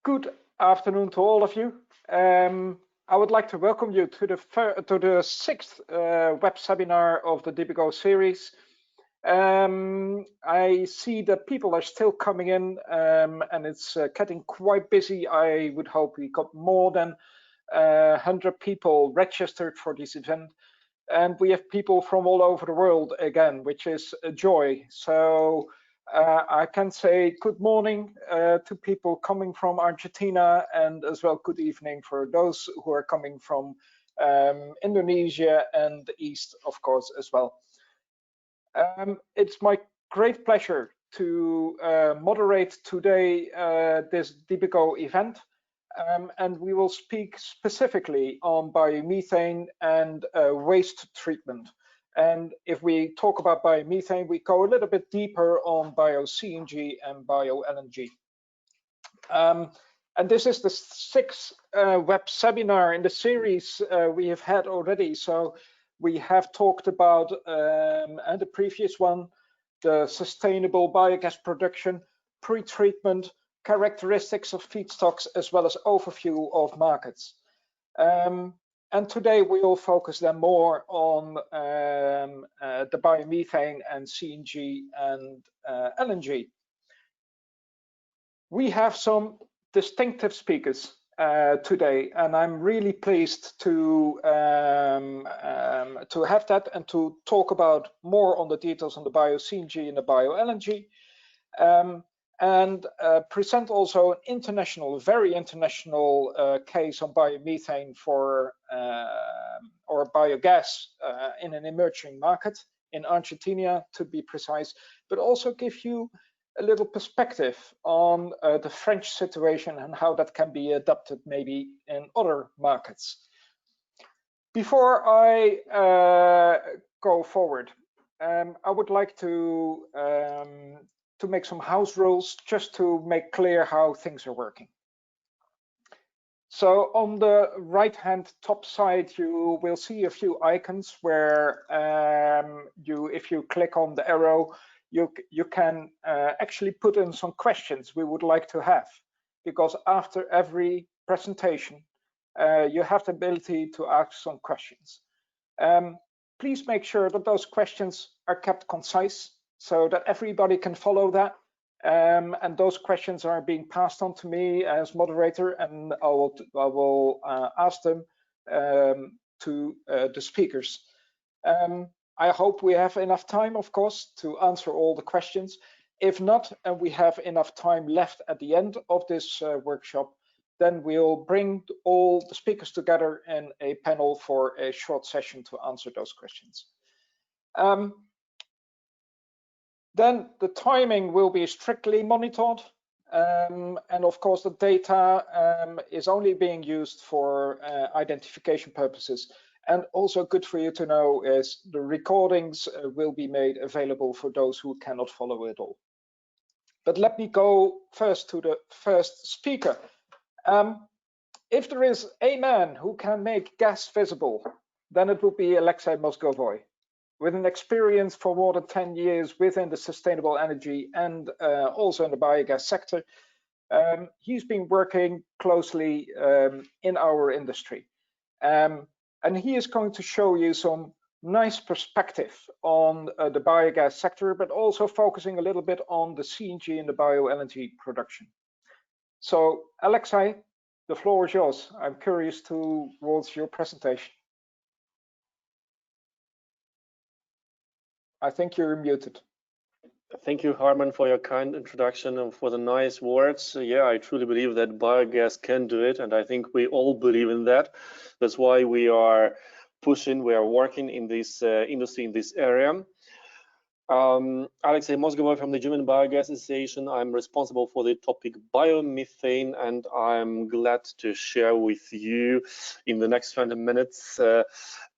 Good afternoon to all of you. I would like to welcome you to the sixth web seminar of the DiBiCoo series. I see that people are still coming in and it's getting quite busy. I would hope we got more than 100 people registered for this event. And we have people from all over the world again, which is a joy. So I can say good morning to people coming from Argentina, and as well good evening for those who are coming from Indonesia and the East, of course, as well. It's my great pleasure to moderate today this DiBiCoo event. And we will speak specifically on biomethane and waste treatment. And if we talk about biomethane, we go a little bit deeper on bio-CNG and bio-LNG. And this is the sixth web seminar in the series we have had already. So we have talked about, and the previous one, the sustainable biogas production, pre-treatment, characteristics of feedstocks, as well as overview of markets. And today we will focus then more on the biomethane and CNG and LNG. We have some distinctive speakers today, and I'm really pleased to have that and to talk about more on the details on the bio-CNG and the bio-LNG. And present also an international, very international case on biomethane for or biogas in an emerging market in Argentina, to be precise, but also give you a little perspective on the French situation and how that can be adapted maybe in other markets. Before I go forward, I would like to make some house rules just to make clear how things are working. So on the right-hand top side, you will see a few icons where if you click on the arrow, you can actually put in some questions we would like to have, because after every presentation, you have the ability to ask some questions. Please make sure that those questions are kept concise, so that everybody can follow that. And those questions are being passed on to me as moderator, and I will ask them to the speakers. I hope we have enough time, of course, to answer all the questions. If not, and we have enough time left at the end of this workshop, then we'll bring all the speakers together in a panel for a short session to answer those questions. Then the timing will be strictly monitored. And of course, the data is only being used for identification purposes. And also good for you to know is the recordings will be made available for those who cannot follow it all. But let me go first to the first speaker. If there is a man who can make gas visible, then it would be Alexei Mozgovoi. With an experience for more than 10 years within the sustainable energy and also in the biogas sector, he's been working closely in our industry. And he is going to show you some nice perspective on the biogas sector, but also focusing a little bit on the CNG and the bio-LNG production. So, Alexei, the floor is yours. I'm curious towards your presentation. I think you're muted. Thank you, Harman, for your kind introduction and for the nice words. Yeah, I truly believe that biogas can do it, and I think we all believe in that. That's why we are pushing, we are working in this industry, in this area. Alexei Mozgovoi from the German Biogas Association. I'm responsible for the topic biomethane, and I'm glad to share with you in the next 20 minutes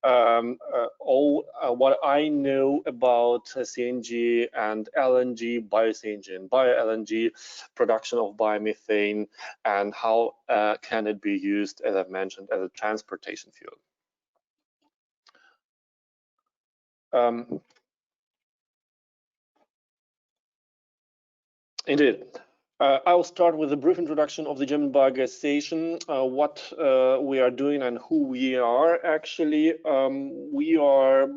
all what I know about CNG and LNG, bio-CNG and bio-LNG production of biomethane, and how can it be used, as I've mentioned, as a transportation fuel. Indeed. I'll start with a brief introduction of the German biogas station, what we are doing and who we are. Actually, we are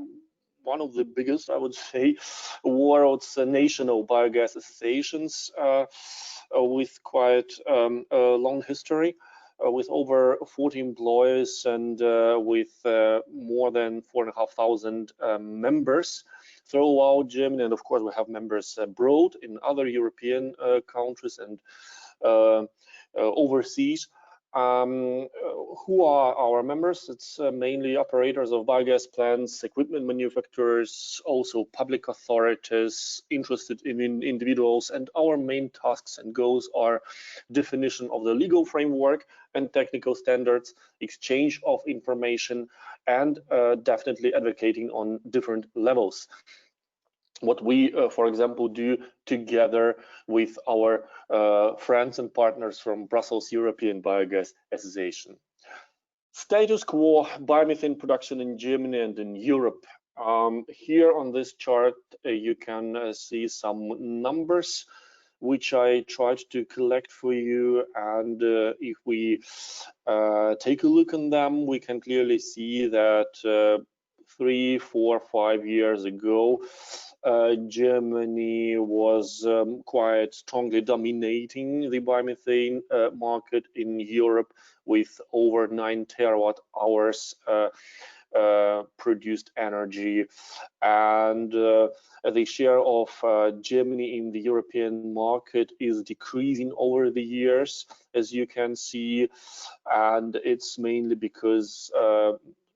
one of the biggest, I would say, world's national biogas stations with quite a long history. With over 40 employees and with more than 4,500 members throughout Germany, and of course we have members abroad in other European countries and overseas. Who are our members? It's mainly operators of biogas plants, equipment manufacturers, also public authorities, interested in individuals, and our main tasks and goals are definition of the legal framework and technical standards, exchange of information, and definitely advocating on different levels. What we, for example, do together with our friends and partners from Brussels European Biogas Association. Status quo biomethane production in Germany and in Europe. Here on this chart, you can see some numbers which I tried to collect for you, and if we take a look on them, we can clearly see that 3, 4, 5 years ago, Germany was quite strongly dominating the biomethane market in Europe with over 9 terawatt hours produced energy, and the share of Germany in the European market is decreasing over the years, as you can see, and it's mainly because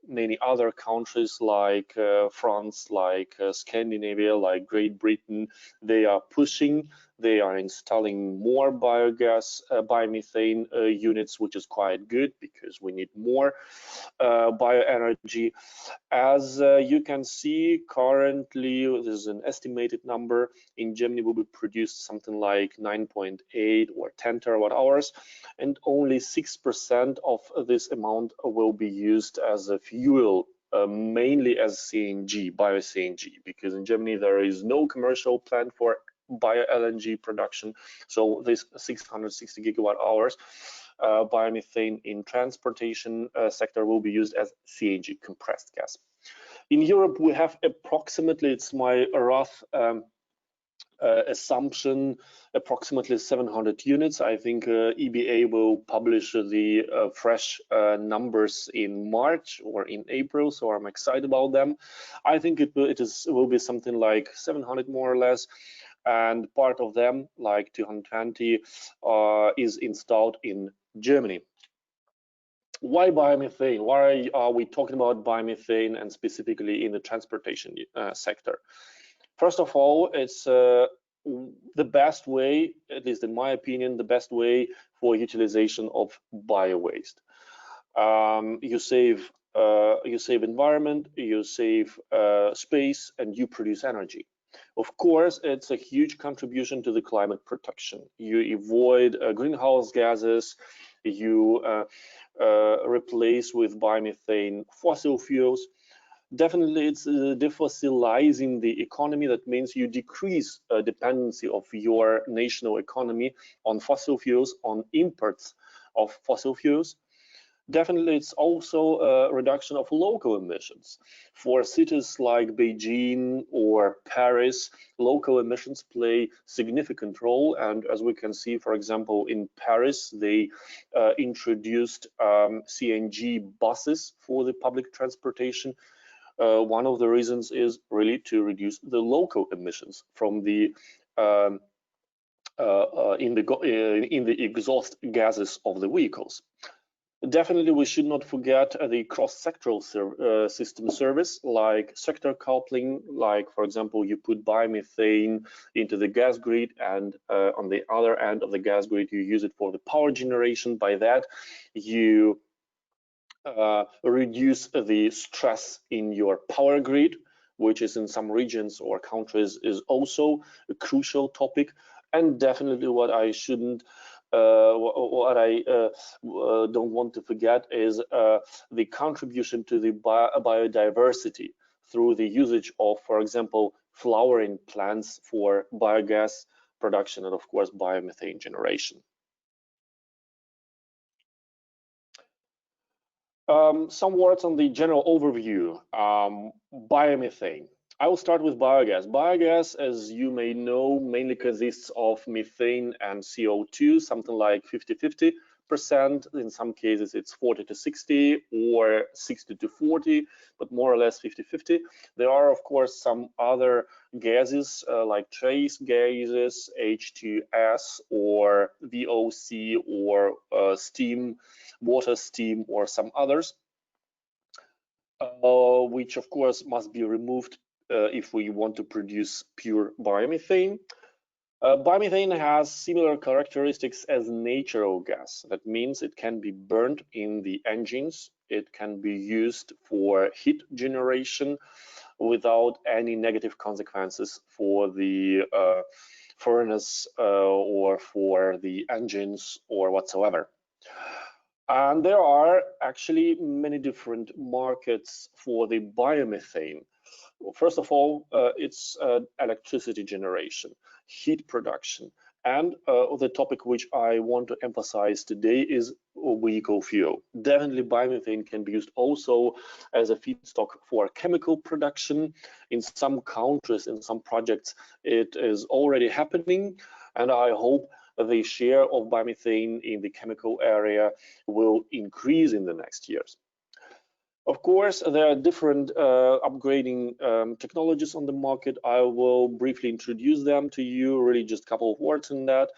many other countries like France, like Scandinavia, like Great Britain, they are pushing, they are installing more biogas, biomethane units, which is quite good because we need more bioenergy. As you can see, currently, there's an estimated number. In Germany will be produced something like 9.8 or 10 terawatt hours, and only 6% of this amount will be used as a fuel, mainly as CNG, bio-CNG, because in Germany there is no commercial plant for bio-LNG production. So this 660 gigawatt hours biomethane in transportation sector will be used as CNG, compressed gas. In Europe, we have approximately, it's my rough assumption, approximately 700 units. I think EBA will publish the fresh numbers in March or in April, so I'm excited about them. I think it will be something like 700 more or less, and part of them, like 220, is installed in Germany. Why biomethane? Why are we talking about biomethane, and specifically in the transportation sector? First of all, it's the best way, at least in my opinion, the best way for utilization of biowaste. You save environment, you save space, and you produce energy. Of course, it's a huge contribution to the climate protection. You avoid greenhouse gases, you replace with biomethane fossil fuels. Definitely, it's defossilizing the economy. That means you decrease dependency of your national economy on fossil fuels, on imports of fossil fuels. Definitely, it's also a reduction of local emissions. For cities like Beijing or Paris, local emissions play significant role. And as we can see, for example, in Paris, they introduced CNG buses for the public transportation. One of the reasons is really to reduce the local emissions from the in the exhaust gases of the vehicles. Definitely, we should not forget the cross-sectoral system service, like sector coupling, like, for example, you put biomethane into the gas grid, and on the other end of the gas grid, you use it for the power generation. By that, you reduce the stress in your power grid, which is in some regions or countries is also a crucial topic. And definitely what I shouldn't what I don't want to forget is the contribution to the biodiversity through the usage of, for example, flowering plants for biogas, production and of course biomethane generation. Some words on the general overview. Biomethane. I will start with biogas. Biogas, as you may know, mainly consists of methane and CO2, something like 50-50%. In some cases, it's 40 to 60 or 60 to 40, but more or less 50-50. There are, of course, some other gases like trace gases, H2S or VOC or steam, water, steam, or some others, which of course must be removed if we want to produce pure biomethane. Biomethane has similar characteristics as natural gas. That means it can be burned in the engines. It can be used for heat generation without any negative consequences for the furnace or for the engines or whatsoever. And there are actually many different markets for the biomethane. Well, first of all, it's electricity generation, heat production, and the topic which I want to emphasize today is vehicle fuel. Definitely biomethane can be used also as a feedstock for chemical production. In some countries, in some projects, it is already happening, and I hope the share of biomethane in the chemical area will increase in the next years. Of course, there are different upgrading technologies on the market. I will briefly introduce them to you, really just a couple of words on that.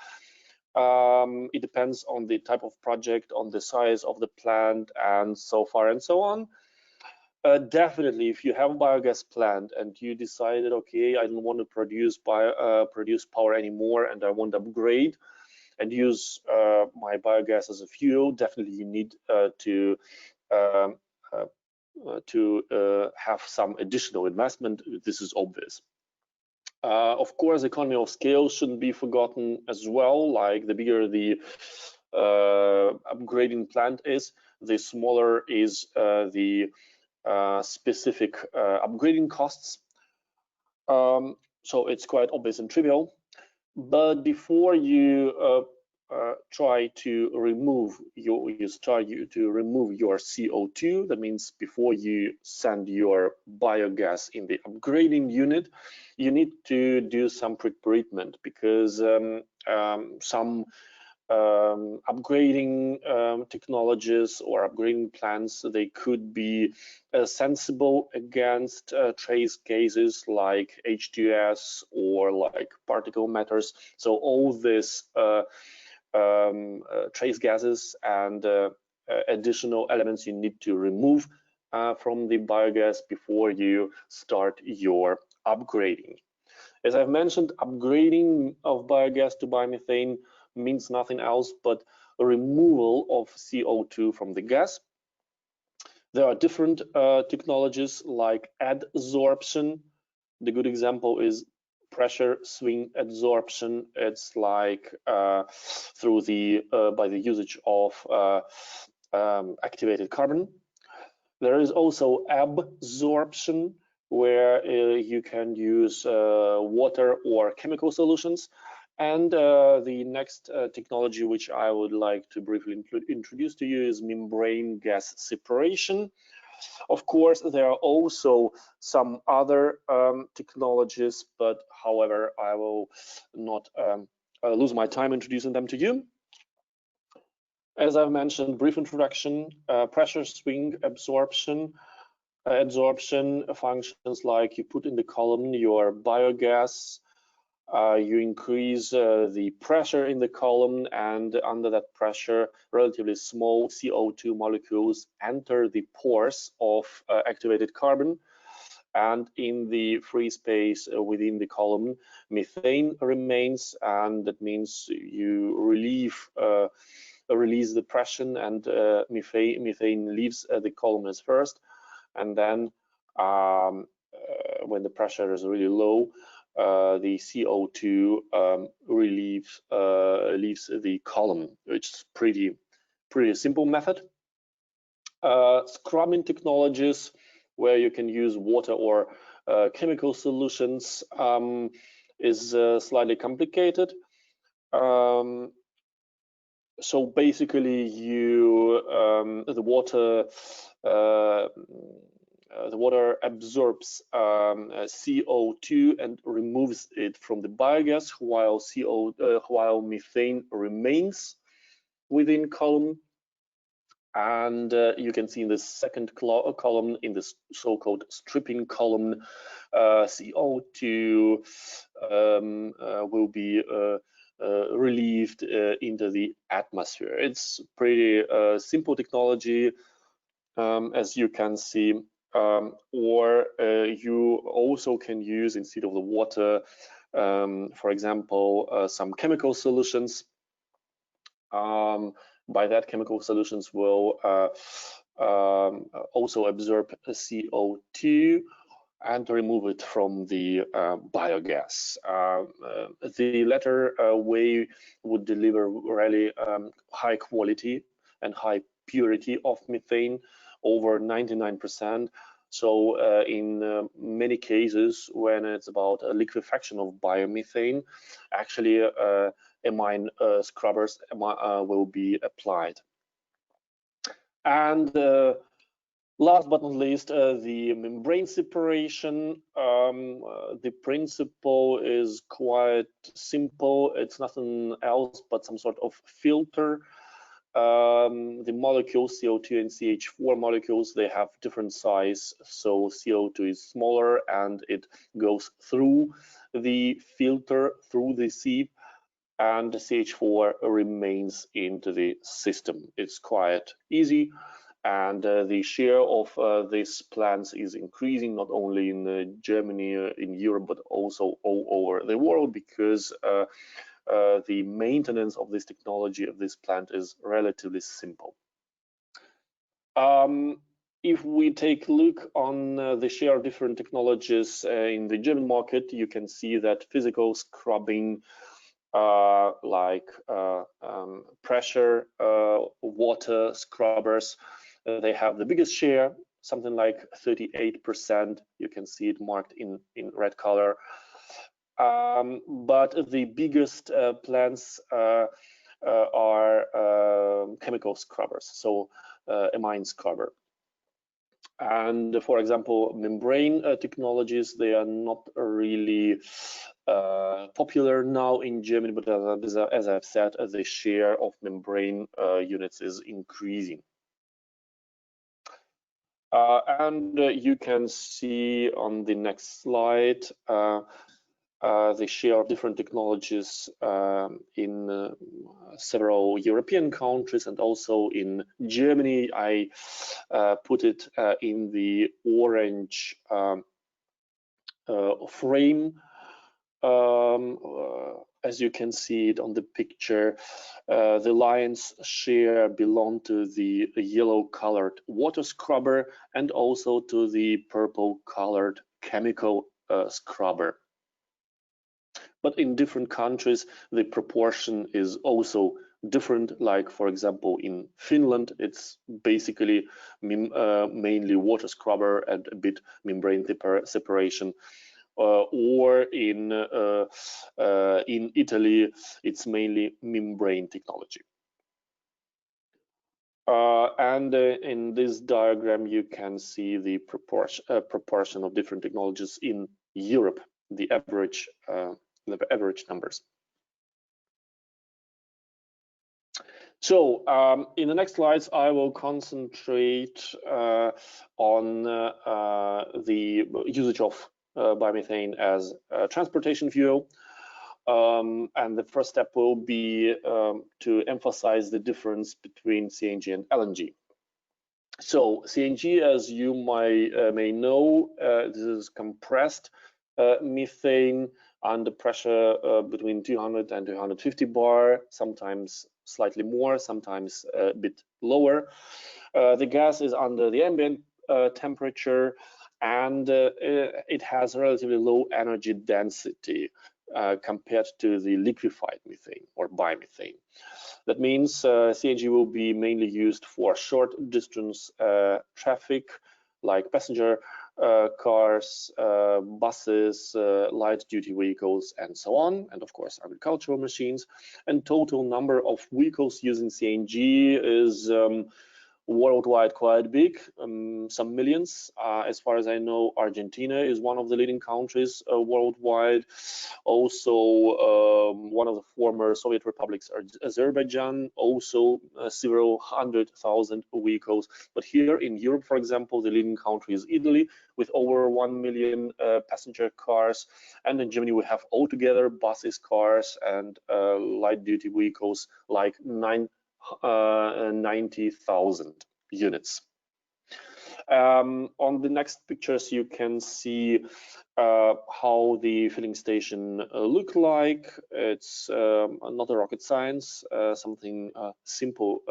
It depends on the type of project, on the size of the plant, and so far and so on. Definitely, if you have a biogas plant and you decided, okay, I don't want to produce power anymore and I want to upgrade and use my biogas as a fuel, definitely you need to have some additional investment. This is obvious. Of course, economy of scale shouldn't be forgotten as well. Like the bigger the upgrading plant is, the smaller is the specific upgrading costs. So it's quite obvious and trivial. But before you try to remove your CO2, that means before you send your biogas in the upgrading unit, you need to do some pre-treatment, because some upgrading technologies or upgrading plants, they could be sensible against trace gases like H2S or like particle matters. So all this trace gases and additional elements you need to remove from the biogas before you start your upgrading. As I've mentioned, upgrading of biogas to biomethane means nothing else but a removal of CO2 from the gas. There are different technologies like adsorption. The good example is pressure swing adsorption. It's like through the by the usage of activated carbon. There is also absorption, where you can use water or chemical solutions. And the next technology which I would like to briefly introduce to you is membrane gas separation. Of course, there are also some other technologies, but however, I will not lose my time introducing them to you. As I've mentioned, brief introduction, pressure swing absorption. Adsorption functions like you put in the column your biogas, you increase the pressure in the column, and under that pressure, relatively small CO2 molecules enter the pores of activated carbon, and in the free space within the column, methane remains, and that means you release the pressure, and methane leaves the column as first, and then when the pressure is really low, the CO2 leaves the column, which is pretty simple method. Scrubbing technologies, where you can use water or chemical solutions. is slightly complicated. So basically, the water absorbs CO2 and removes it from the biogas, while methane remains within column. And you can see in the second column, in this so-called stripping column, CO2 will be relieved into the atmosphere. It's pretty simple technology, as you can see, or you also can use, instead of the water, for example, some chemical solutions. By that, chemical solutions will also absorb CO2 and remove it from the biogas. The latter way would deliver really high quality and high purity of methane, over 99%. So in many cases, when it's about a liquefaction of biomethane, actually amine scrubbers will be applied. And last but not least, the membrane separation. The principle is quite simple. It's nothing else but some sort of filter. The molecules, CO2 and CH4 molecules, they have different size. So CO2 is smaller and it goes through the filter, through the sieve, and CH4 remains into the system. It's quite easy. And the share of these plants is increasing, not only in Germany, in Europe, but also all over the world, because the maintenance of this technology, of this plant, is relatively simple. If we take a look on the share of different technologies in the German market, you can see that physical scrubbing, like pressure water scrubbers, they have the biggest share, something like 38%. You can see it marked in red color. But the biggest plants are chemical scrubbers, so amine scrubber. And for example, membrane technologies, they are not really popular now in Germany, but as I've said, the share of membrane units is increasing. And you can see on the next slide the share of different technologies in several European countries, and also in Germany. I put it in the orange frame. As you can see it on the picture, the lion's share belong to the yellow colored water scrubber and also to the purple colored chemical scrubber. But in different countries, the proportion is also different. Like, for example, in Finland, it's basically mainly water scrubber and a bit membrane separation. Or in Italy, it's mainly membrane technology. And in this diagram, you can see the proportion of different technologies in Europe, the average numbers. So in the next slides, I will concentrate on the usage of biomethane as a transportation fuel. And the first step will be to emphasize the difference between CNG and LNG. So CNG, as you may know, this is compressed methane under pressure between 200 and 250 bar, sometimes slightly more, sometimes a bit lower. The gas is under the ambient temperature, and it has relatively low energy density compared to the liquefied methane or biomethane. That means CNG will be mainly used for short distance traffic, like passenger cars, buses, light-duty vehicles, and so on, and of course agricultural machines. And total number of vehicles using CNG is worldwide quite big, some millions. As far as I know, Argentina is one of the leading countries worldwide. Also, one of the former Soviet republics, Azerbaijan, also several 100,000 vehicles. But here in Europe, for example, the leading country is Italy, with over 1 million passenger cars. And in Germany, we have altogether buses, cars, and light-duty vehicles like 90,000 units. On the next pictures, you can see how the filling station look like. It's not a rocket science, something simple.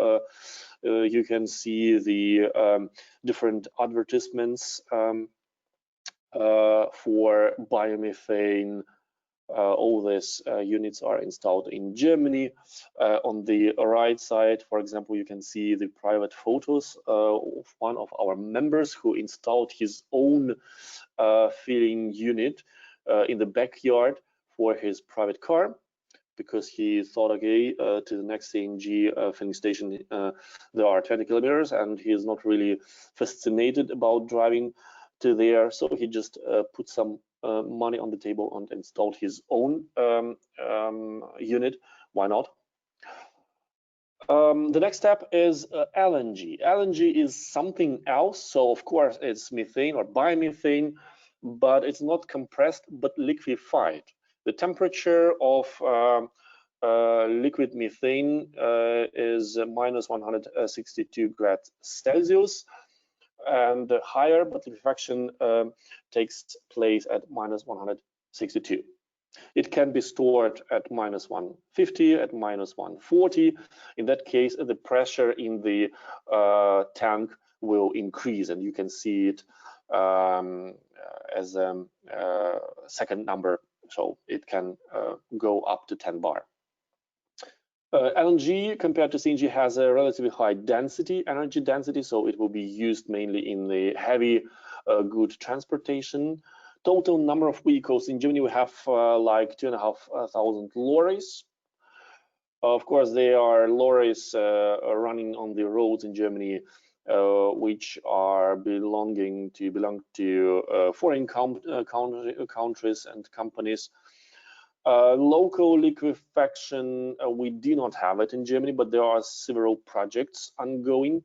You can see the different advertisements for biomethane. All these units are installed in Germany. On the right side, for example, you can see the private photos of one of our members who installed his own filling unit in the backyard for his private car, because he thought, okay, to the next CNG filling station, there are 20 kilometers, and he is not really fascinated about driving to there, so he just put some money on the table and installed his own unit. Why not? The next step is LNG. LNG is something else, so of course it's methane or biomethane, but it's not compressed but liquefied. The temperature of liquid methane is minus 162 degrees Celsius. And higher, but liquefaction takes place at minus 162. It can be stored at minus 150, at minus 140. In that case, the pressure in the tank will increase, and you can see it as a second number, so it can go up to 10 bar. LNG compared to CNG has a relatively high density, energy density, so it will be used mainly in the heavy good transportation. Total number of vehicles in Germany, we have like 2,500 lorries. Of course, there are lorries running on the roads in Germany, which are belong to foreign countries and companies. Local liquefaction, we do not have it in Germany, but there are several projects ongoing.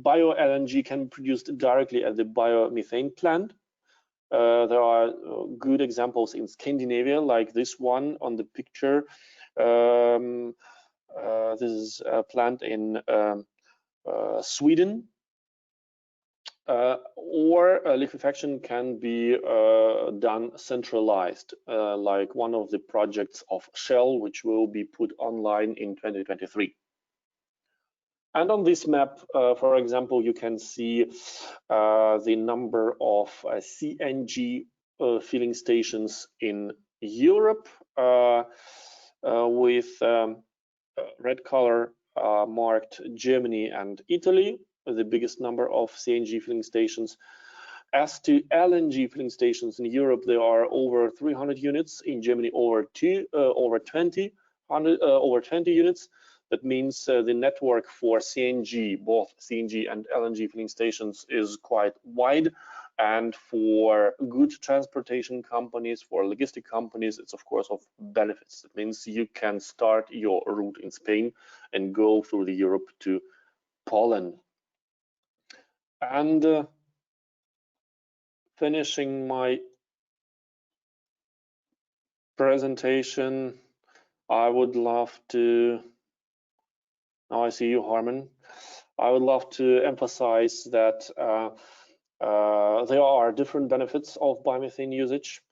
Bio-LNG can be produced directly at the biomethane plant. There are good examples in Scandinavia, like this one on the picture. This is a plant in Sweden. Or liquefaction can be done centralized, like one of the projects of Shell, which will be put online in 2023. And on this map, for example, you can see the number of CNG filling stations in Europe with red color marked Germany and Italy, the biggest number of CNG filling stations. As to LNG filling stations in Europe, there are over 300 units. In Germany, over 20 units. That means the network for CNG, both CNG and LNG filling stations, is quite wide. And for good transportation companies, for logistic companies, it's of course of benefits. That means you can start your route in Spain and go through the Europe to Poland. And finishing my presentation, I would love to, now I see you, Harman. I would love to emphasize that there are different benefits of biomethane usage,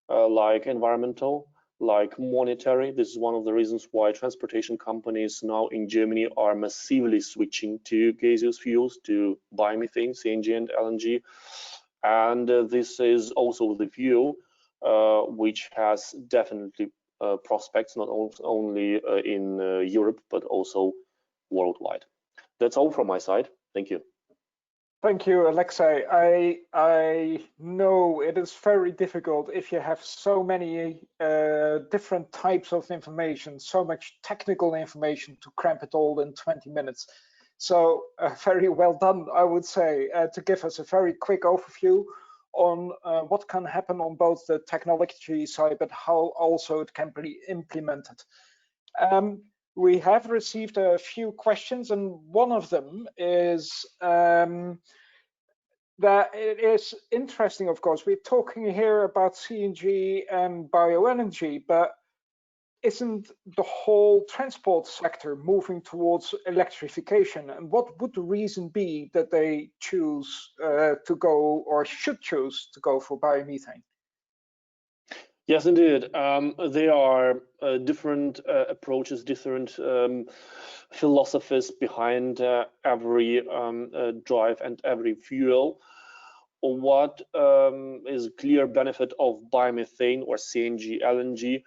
like environmental, like monetary. This is one of the reasons why transportation companies now in Germany are massively switching to gaseous fuels, to biomethane, CNG and LNG. And this is also the view which has definitely prospects, not only in Europe, but also worldwide. That's all from my side. Thank you. Thank you, Alexei. I know it is very difficult if you have so many different types of information, so much technical information to cramp it all in 20 minutes. So very well done, I would say, to give us a very quick overview on what can happen on both the technology side, but how also it can be implemented. We have received a few questions, and one of them is that it is interesting, of course. We're talking here about CNG and bioenergy, but isn't the whole transport sector moving towards electrification? And what would the reason be that they choose to go, or should choose to go, for biomethane? Yes, indeed. There are different approaches, different philosophies behind every drive and every fuel. What is a clear benefit of biomethane or CNG, LNG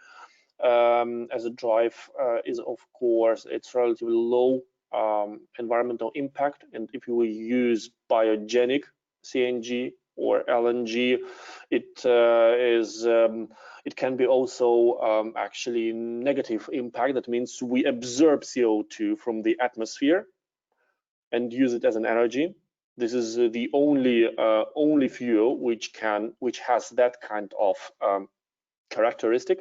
as a drive is, of course, it's relatively low environmental impact. And if you use biogenic CNG or LNG, it can be also actually negative impact. That means we absorb CO2 from the atmosphere and use it as an energy. This is the only fuel which has that kind of characteristic.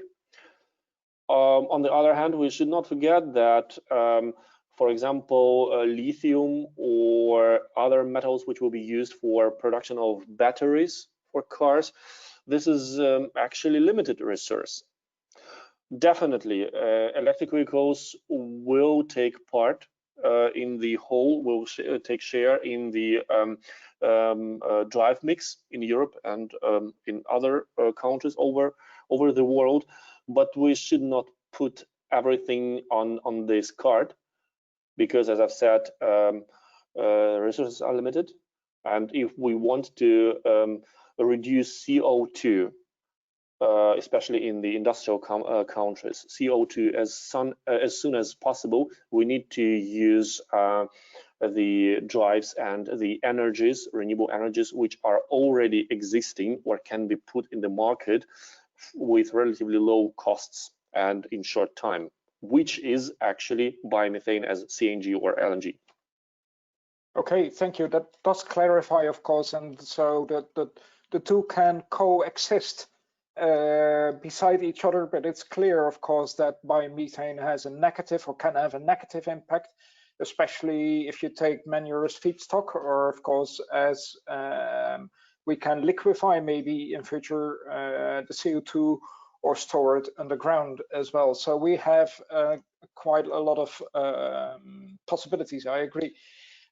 On the other hand, we should not forget that, for example, lithium or other metals which will be used for production of batteries for cars, this is actually limited resource. Definitely, electric vehicles will take part in the whole, will take share in the drive mix in Europe and in other countries over the world. But we should not put everything on this card, because, as I've said, resources are limited, and if we want to reduce CO2, especially in the industrial countries, CO2 as soon as possible, we need to use the drives and the energies, renewable energies, which are already existing or can be put in the market with relatively low costs and in short time, which is actually biomethane as CNG or LNG. Okay, thank you. That does clarify, of course, and so the two can coexist beside each other, but it's clear, of course, that biomethane has a negative, or can have a negative impact, especially if you take manure as feedstock, or, of course, as we can liquefy maybe in future the CO2 or store it underground as well. So we have quite a lot of possibilities, I agree.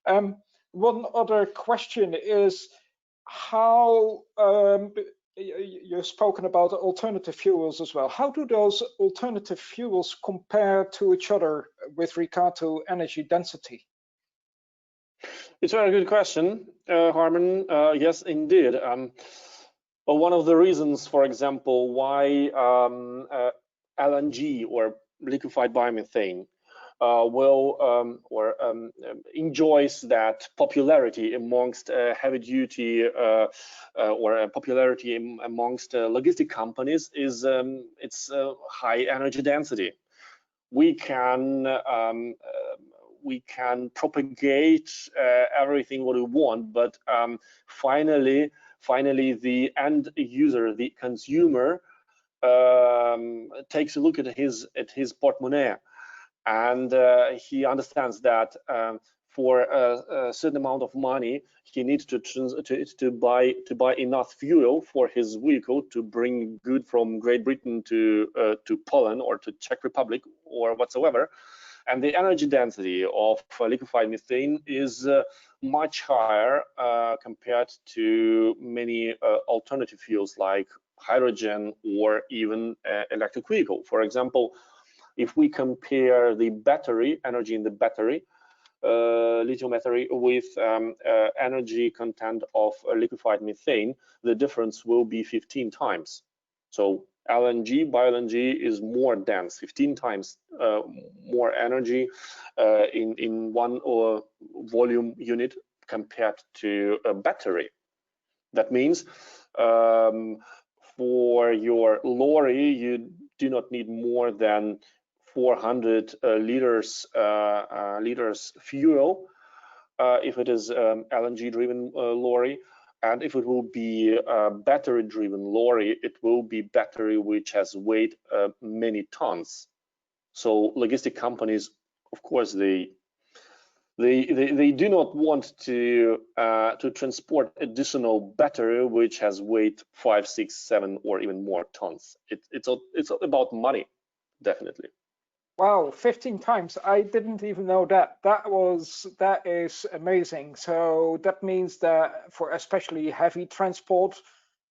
One other question is how you've spoken about alternative fuels as well. How do those alternative fuels compare to each other with regard to energy density? It's a very good question, Harman. Yes, indeed. Well, one of the reasons, for example, why LNG or liquefied biomethane enjoys that popularity amongst heavy duty or popularity amongst logistic companies is its high energy density. We can propagate everything what we want, but finally the end user, the consumer, takes a look at his portemonnaie, and he understands that for a certain amount of money he needs to buy enough fuel for his vehicle to bring good from Great Britain to Poland or to Czech Republic or whatsoever. And the energy density of liquefied methane is much higher compared to many alternative fuels like hydrogen or even electric vehicle. For example, if we compare the battery energy in the battery, lithium battery, with energy content of liquefied methane, the difference will be 15 times. So bio-LNG is more dense, 15 times more energy in one volume unit compared to a battery. That means for your lorry, you do not need more than 400 liters fuel if it is LNG-driven lorry. And if it will be a battery-driven lorry, it will be battery which has weighed many tons. So logistic companies, of course, they do not want to transport additional battery which has weight 5, 6, 7, or even more tons. It's about money, definitely. Wow, 15 times. I didn't even know that. That is amazing. So that means that for especially heavy transport,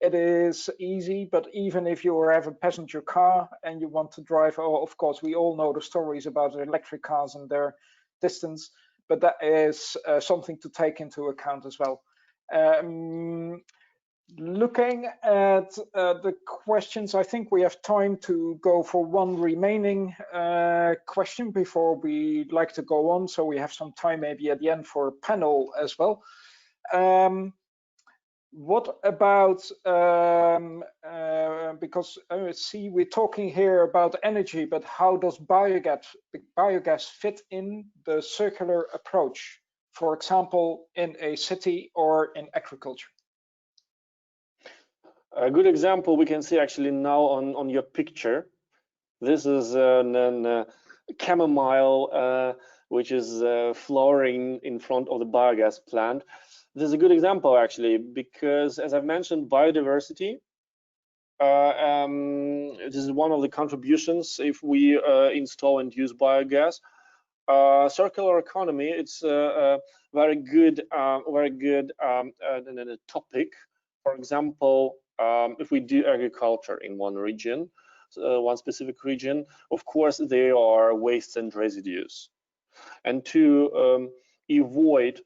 it is easy, but even if you have a passenger car and you want to drive, oh, of course, we all know the stories about electric cars and their distance, but that is something to take into account as well. Looking at the questions, I think we have time to go for one remaining question before we like to go on. So we have some time maybe at the end for a panel as well. What about, because see, we're talking here about energy, but how does biogas fit in the circular approach, for example, in a city or in agriculture? A good example we can see actually now on your picture. This is a chamomile which is flowering in front of the biogas plant. This is a good example actually, because as I've mentioned, biodiversity, this is one of the contributions if we install and use biogas. Circular economy, it's a very good topic. For example, if we do agriculture in one region, one specific region, of course there are wastes and residues, and to avoid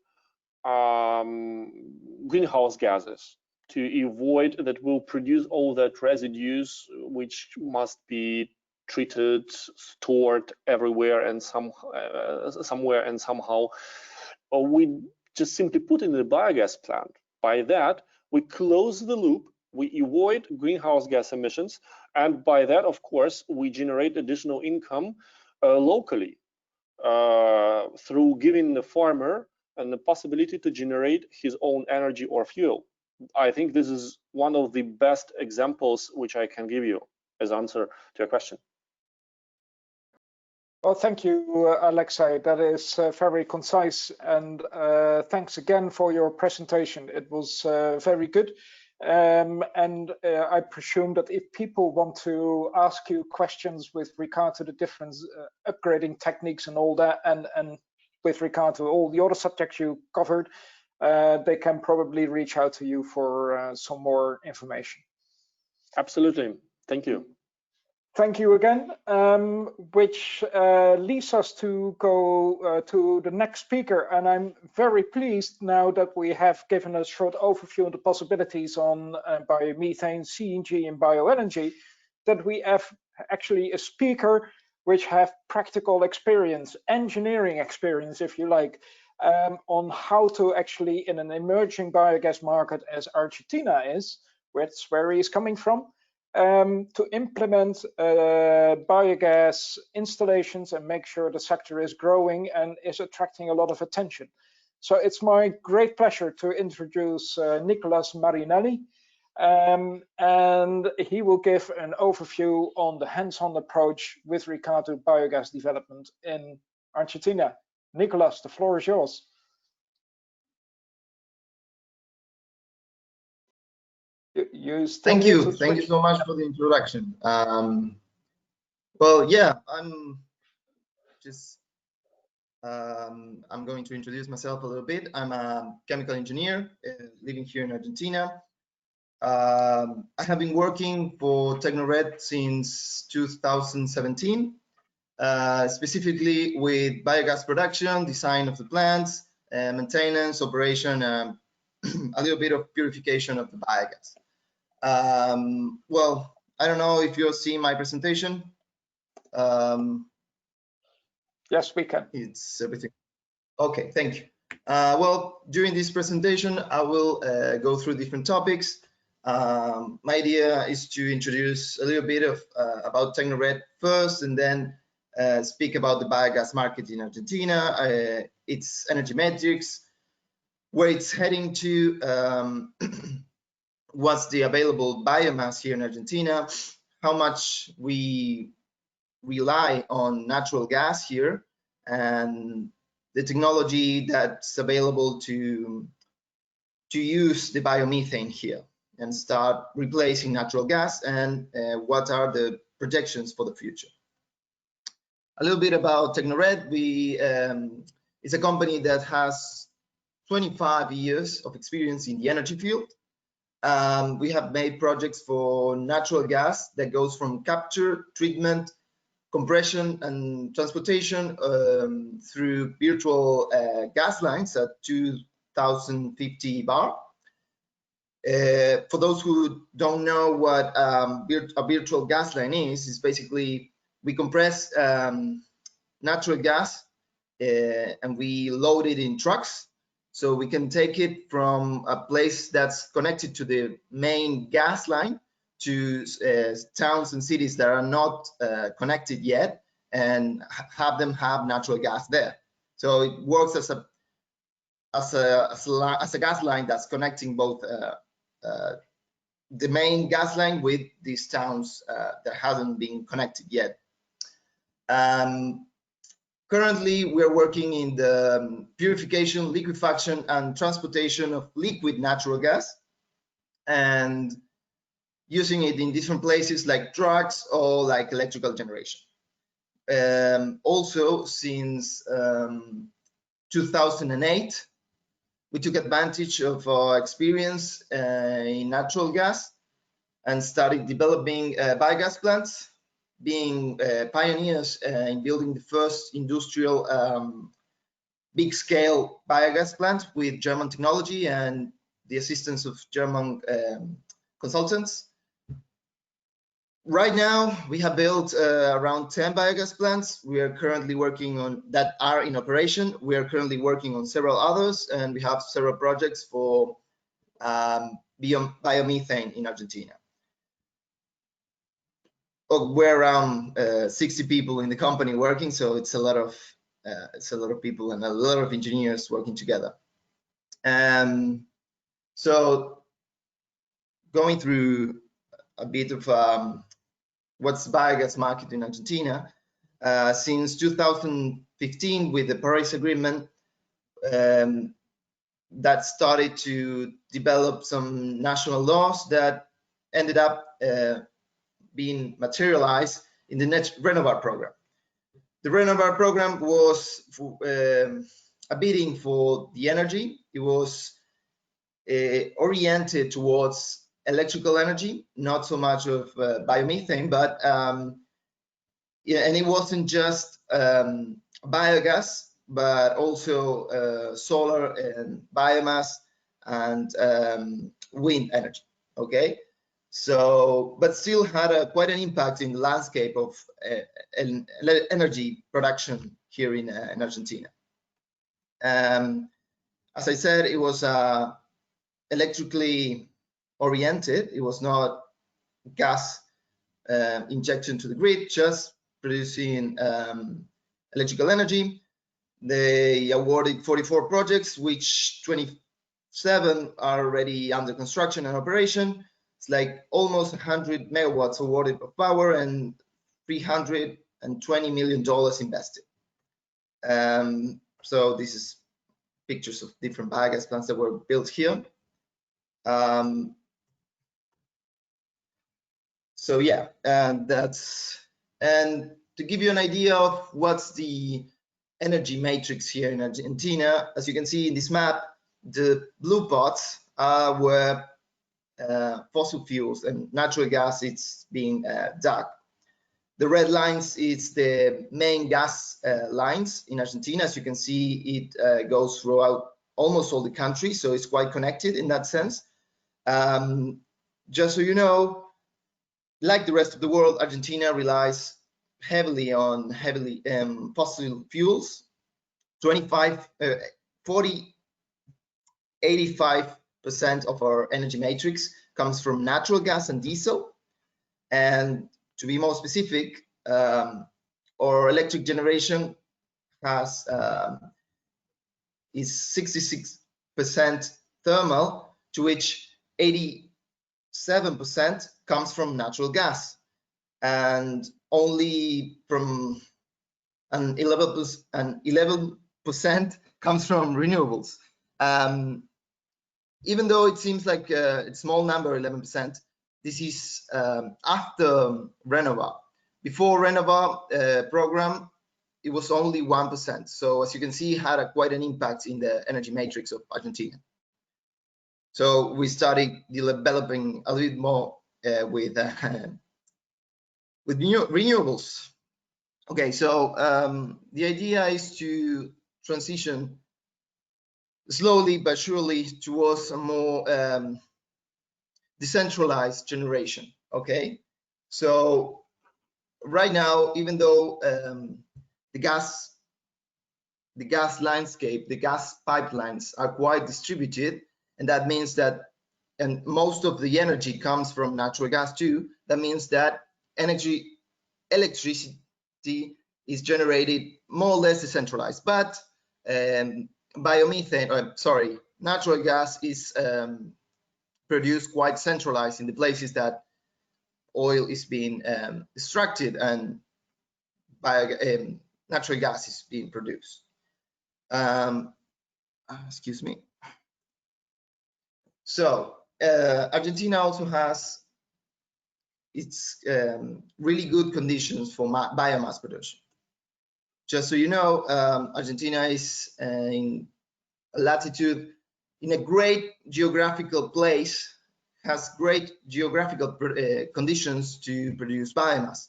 greenhouse gases, to avoid that we'll produce all that residues which must be treated, stored everywhere and somewhere and somehow, we just simply put in the biogas plant. By that, we close the loop, we avoid greenhouse gas emissions, and by that, of course, we generate additional income locally through giving the farmer and the possibility to generate his own energy or fuel. I think this is one of the best examples which I can give you as answer to your question. Well, thank you, Alexei. That is very concise, and thanks again for your presentation. It was very good. And I presume that if people want to ask you questions with regard to the different upgrading techniques and all that, and with regard to all the other subjects you covered, they can probably reach out to you for some more information. Absolutely. Thank you. Thank you again, which leads us to go to the next speaker. And I'm very pleased now that we have given a short overview of the possibilities on biomethane, CNG, and bioenergy, that we have actually a speaker which have practical experience, engineering experience, if you like, on how to actually, in an emerging biogas market as Argentina is, that's where he is coming from, to implement biogas installations and make sure the sector is growing and is attracting a lot of attention. So it's my great pleasure to introduce Nicolas Marinelli, and he will give an overview on the hands-on approach with regard to biogas development in Argentina. Nicolas, the floor is yours. Thank you so much for the introduction. Well, yeah, I'm going to introduce myself a little bit. I'm a chemical engineer living here in Argentina. I have been working for Tecnored since 2017, specifically with biogas production, design of the plants, maintenance, operation, a little bit of purification of the biogas. Well, I don't know if you're seeing my presentation. Yes, we can. It's everything. Okay, thank you. Well, during this presentation, I will go through different topics. My idea is to introduce a little bit of about TechnoRed first, and then speak about the biogas market in Argentina, its energy metrics, where it's heading to, what's the available biomass here in Argentina, how much we rely on natural gas here, and the technology that's available to use the biomethane here and start replacing natural gas, and what are the projections for the future. A little bit about TechnoRed. It's a company that has 25 years of experience in the energy field. We have made projects for natural gas that goes from capture, treatment, compression, and transportation through virtual gas lines at 2050 bar. For those who don't know what a virtual gas line is basically we compress natural gas and we load it in trucks. So we can take it from a place that's connected to the main gas line to towns and cities that are not connected yet, and have them have natural gas there. So it works as a gas line that's connecting both the main gas line with these towns that hasn't been connected yet. Currently, we're working in the purification, liquefaction, and transportation of liquid natural gas, and using it in different places like trucks or like electrical generation. Also, since 2008, we took advantage of our experience in natural gas and started developing biogas plants, being pioneers in building the first industrial big-scale biogas plant with German technology and the assistance of German consultants. Right now, we have built around 10 biogas plants. We are currently working on that are in operation. We are currently working on several others, and we have several projects for biomethane in Argentina. We're around 60 people in the company working, so it's a lot of people and a lot of engineers working together. So going through a bit of what's the biogas market in Argentina. Since 2015, with the Paris Agreement, that started to develop some national laws that ended up being materialized in the Net Renovar program. The Renovar program was a bidding for the energy. It was oriented towards electrical energy, not so much of biomethane, but yeah, and it wasn't just biogas, but also solar and biomass and wind energy. Okay, so but still had quite an impact in the landscape of energy production here in Argentina. As I said, it was electrically oriented. It was not gas injection to the grid, just producing electrical energy. They awarded 44 projects, which 27 are already under construction and operation. It's like almost 100 megawatts awarded of power and $320 million invested. So this is pictures of different biogas plants that were built here. So yeah, and to give you an idea of what's the energy matrix here in Argentina, as you can see in this map, the blue parts are where fossil fuels and natural gas it's being dug. The red lines is the main gas lines in Argentina. As you can see, it goes throughout almost all the country, so it's quite connected in that sense. Just so you know, like the rest of the world, Argentina relies heavily on fossil fuels. 85% of our energy matrix comes from natural gas and diesel. And to be more specific, our electric generation has is 66% thermal, to which 87% comes from natural gas, and only from an 11% comes from renewables. Even though it seems like a small number, 11%, this is after Renova. Before Renova program, it was only 1%. So as you can see, it had quite an impact in the energy matrix of Argentina. So we started developing a little bit more with renewables. Okay, so the idea is to transition slowly but surely towards a more decentralized generation. Okay, so right now, even though the gas landscape, the gas pipelines are quite distributed, and that means that, and most of the energy comes from natural gas too, that means that electricity is generated more or less decentralized. But natural gas is produced quite centralized in the places that oil is being extracted and natural gas is being produced. Excuse me. So Argentina also has its really good conditions for biomass production. Just so you know, Argentina is in a latitude, in a great geographical place, has great geographical conditions to produce biomass.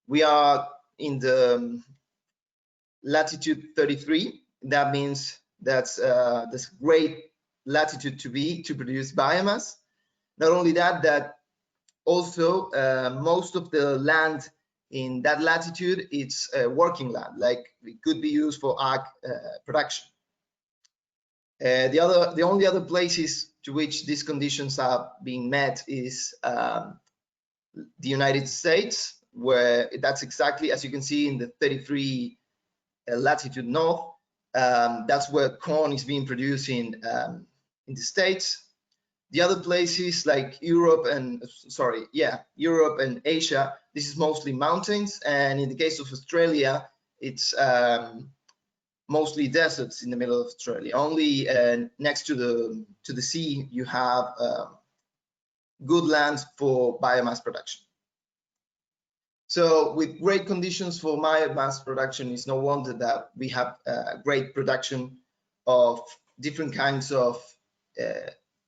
We are in the latitude 33. That means that's great latitude to produce biomass. Not only that, also most of the land in that latitude, it's working land, like it could be used for ag production. The only other places to which these conditions are being met is the United States, where that's exactly, as you can see in the 33 latitude north, that's where corn is being produced in the States. The other places like Europe and Asia, this is mostly mountains, and in the case of Australia, it's mostly deserts in the middle of Australia. Only next to the sea, you have good lands for biomass production. So with great conditions for biomass production, it's no wonder that we have great production of different kinds of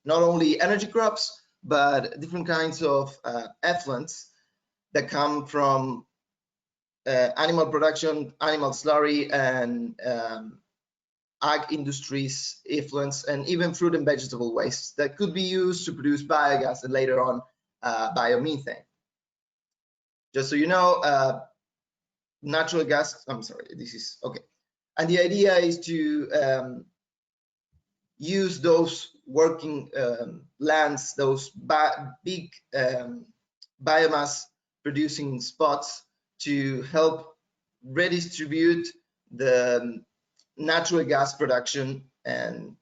not only energy crops, but different kinds of effluents that come from animal production, animal slurry, and ag industries effluents, and even fruit and vegetable waste that could be used to produce biogas and later on biomethane. Just so you know, natural gas, I'm sorry, this is okay. And the idea is to use those working lands, those big biomass producing spots, to help redistribute the natural gas production and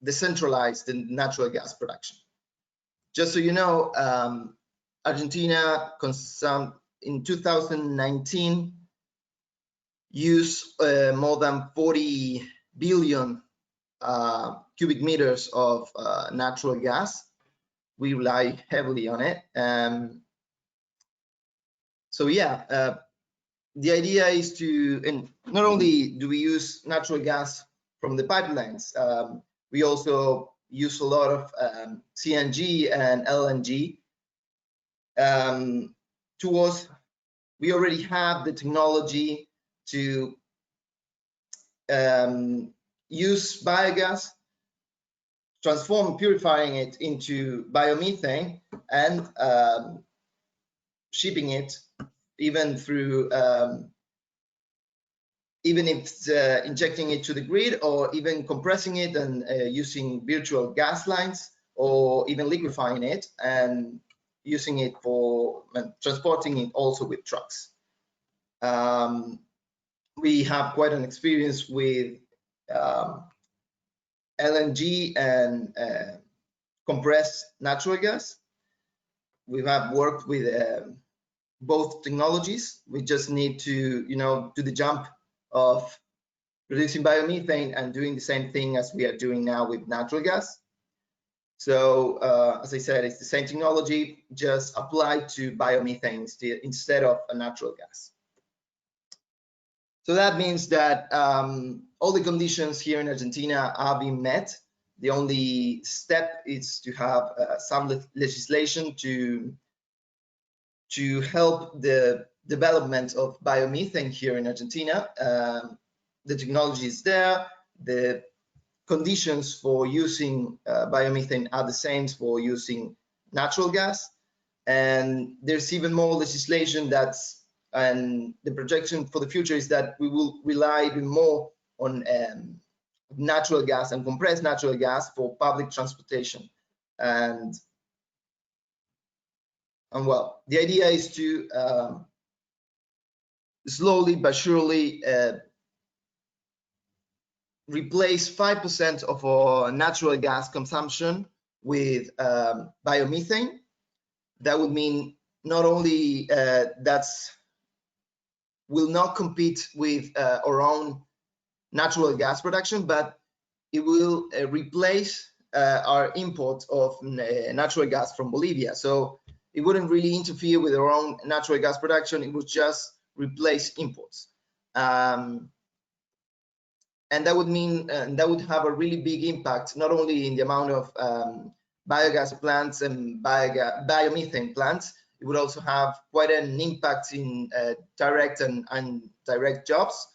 decentralize the natural gas production. Just so you know, Argentina in 2019 used more than 40 billion cubic meters of natural gas. We rely heavily on it. So yeah, the idea is to, and not only do we use natural gas from the pipelines, we also use a lot of Cng and Lng. We already have the technology to use biogas, purifying it into biomethane, and shipping it even through even if it's injecting it to the grid, or even compressing it and using virtual gas lines, or even liquefying it and using it for transporting it also with trucks. We have quite an experience with LNG and compressed natural gas. We have worked with both technologies. We just need to, do the jump of producing biomethane and doing the same thing as we are doing now with natural gas. So as I said, it's the same technology, just applied to biomethane instead of a natural gas. So that means that all the conditions here in Argentina are being met. The only step is to have some legislation to help the development of biomethane here in Argentina. The technology is there. The conditions for using biomethane are the same for using natural gas. And there's even more legislation and the projection for the future is that we will rely even more on natural gas and compressed natural gas for public transportation. And well, the idea is to slowly but surely replace 5% of our natural gas consumption with biomethane. That would mean not only will not compete with our own natural gas production, but it will replace our import of natural gas from Bolivia. So it wouldn't really interfere with our own natural gas production. It would just replace imports. And that would mean that would have a really big impact, not only in the amount of biogas plants and biomethane plants. It would also have quite an impact in direct and indirect jobs.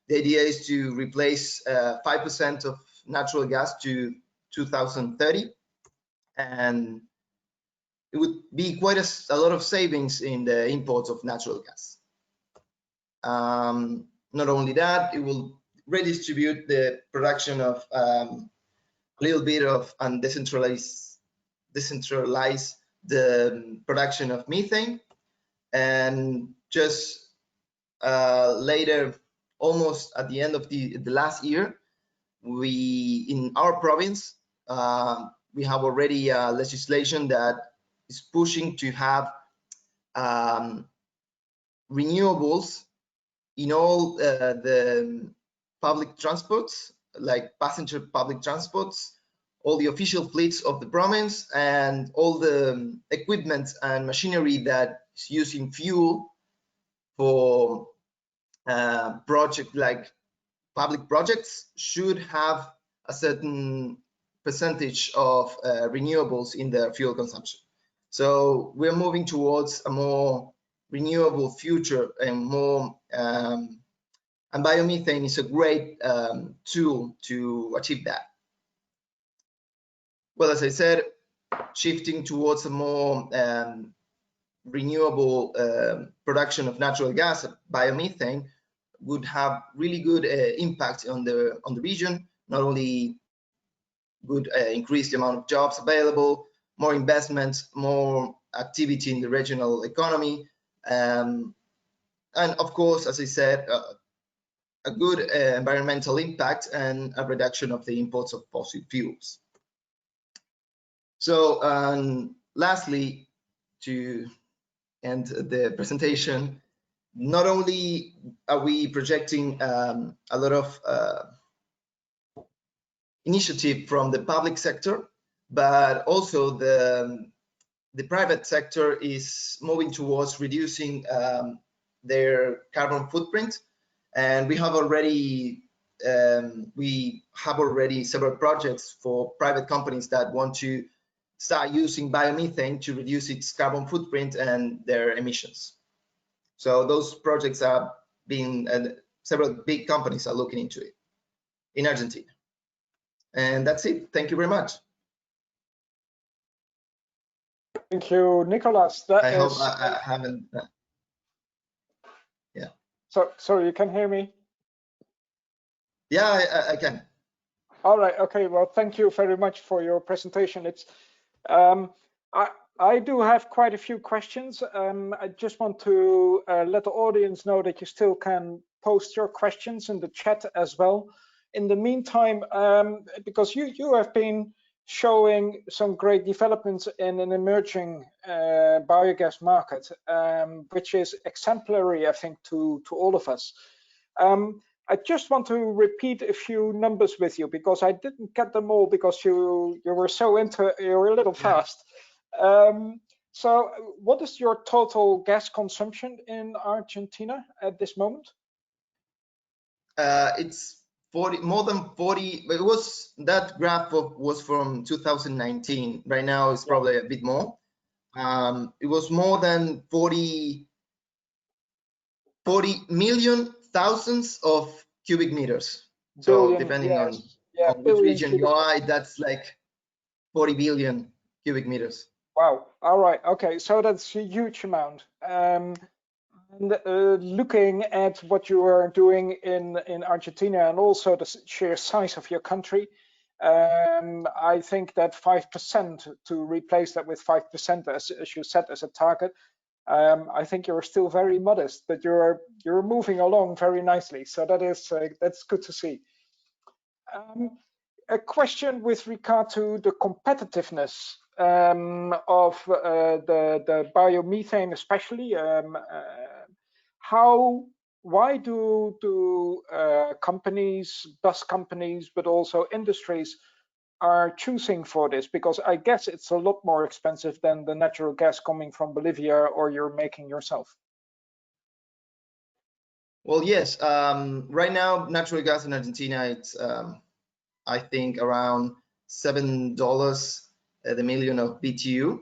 The idea is to replace 5% of natural gas to 2030, and it would be quite a lot of savings in the imports of natural gas. Not only that, it will redistribute the production of a little bit of and decentralize the production of methane, and just later, almost at the end of the last year, in our province we have already legislation that is pushing to have renewables in all the public transports, like passenger public transports, all the official fleets of the province, and all the equipment and machinery that is using fuel for public projects should have a certain percentage of renewables in their fuel consumption. So we're moving towards a more renewable future and more and biomethane is a great tool to achieve that. Well, as I said, shifting towards a more renewable production of natural gas, biomethane, would have really good impact on the region. Not only would increase the amount of jobs available, more investments, more activity in the regional economy, and of course, as I said, a good environmental impact and a reduction of the imports of fossil fuels. So lastly, to end the presentation, not only are we projecting a lot of initiative from the public sector, but also the private sector is moving towards reducing their carbon footprint, and we have already several projects for private companies that want to start using biomethane to reduce its carbon footprint and their emissions. So those projects are being, several big companies are looking into it in Argentina. And that's it. Thank you very much. Thank you, Nicolas. I hope I haven't. Yeah. So you can hear me? Yeah, I can. All right. Okay. Well, thank you very much for your presentation. It's I do have quite a few questions. I just want to let the audience know that you still can post your questions in the chat as well. In the meantime, because you have been showing some great developments in an emerging biogas market, which is exemplary, I think, to all of us. I just want to repeat a few numbers with you because I didn't get them all because you were so into you were a little fast. So what is your total gas consumption in Argentina at this moment? It's 40, more than 40. It was, that graph was from 2019. Right now it's probably a bit more. It was more than 40 million thousands of cubic meters. So depending on which region you are, that's like 40 billion cubic meters. Wow. All right. Okay. So that's a huge amount. And looking at what you are doing in Argentina and also the sheer size of your country, I think that 5% to replace that with 5%, as you said, as a target, I think you're still very modest, but you're moving along very nicely. So that's good to see. A question with regard to the competitiveness of the biomethane, especially. Why do companies, bus companies, but also industries are choosing for this? Because I guess it's a lot more expensive than the natural gas coming from Bolivia or you're making yourself. Well, yes. Right now, natural gas in Argentina, it's I think around $7 the million of BTU.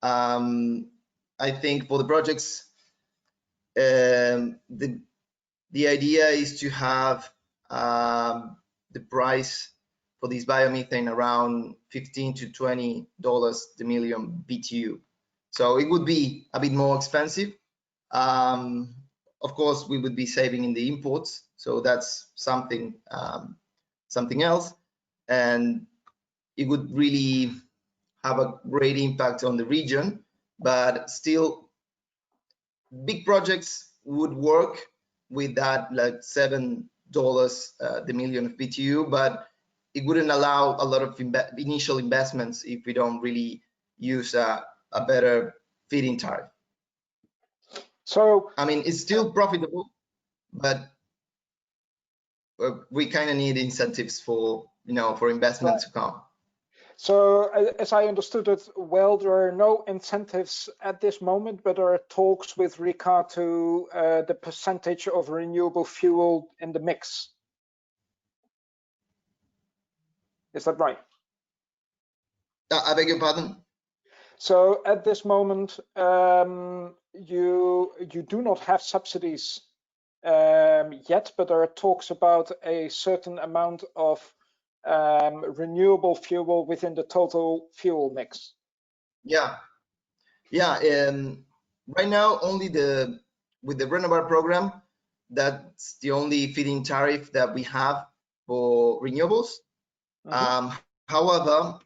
I think for the projects, the idea is to have the price for this biomethane around $15 to $20 the million BTU. So it would be a bit more expensive. Of course, we would be saving in the imports, so that's something something else, and it would really have a great impact on the region. But still, big projects would work with that, like $7 the million of BTU, but it wouldn't allow a lot of initial investments if we don't really use a better feed-in tariff. So I mean, it's still profitable, but we kind of need incentives for for investment to come. So as I understood it, well, there are no incentives at this moment, but there are talks with regard to the percentage of renewable fuel in the mix. Is that right? I beg your pardon? So at this moment, you do not have subsidies yet, but there are talks about a certain amount of renewable fuel within the total fuel mix. Yeah. Right now, only with the Renewable program, that's the only feed-in tariff that we have for renewables. However,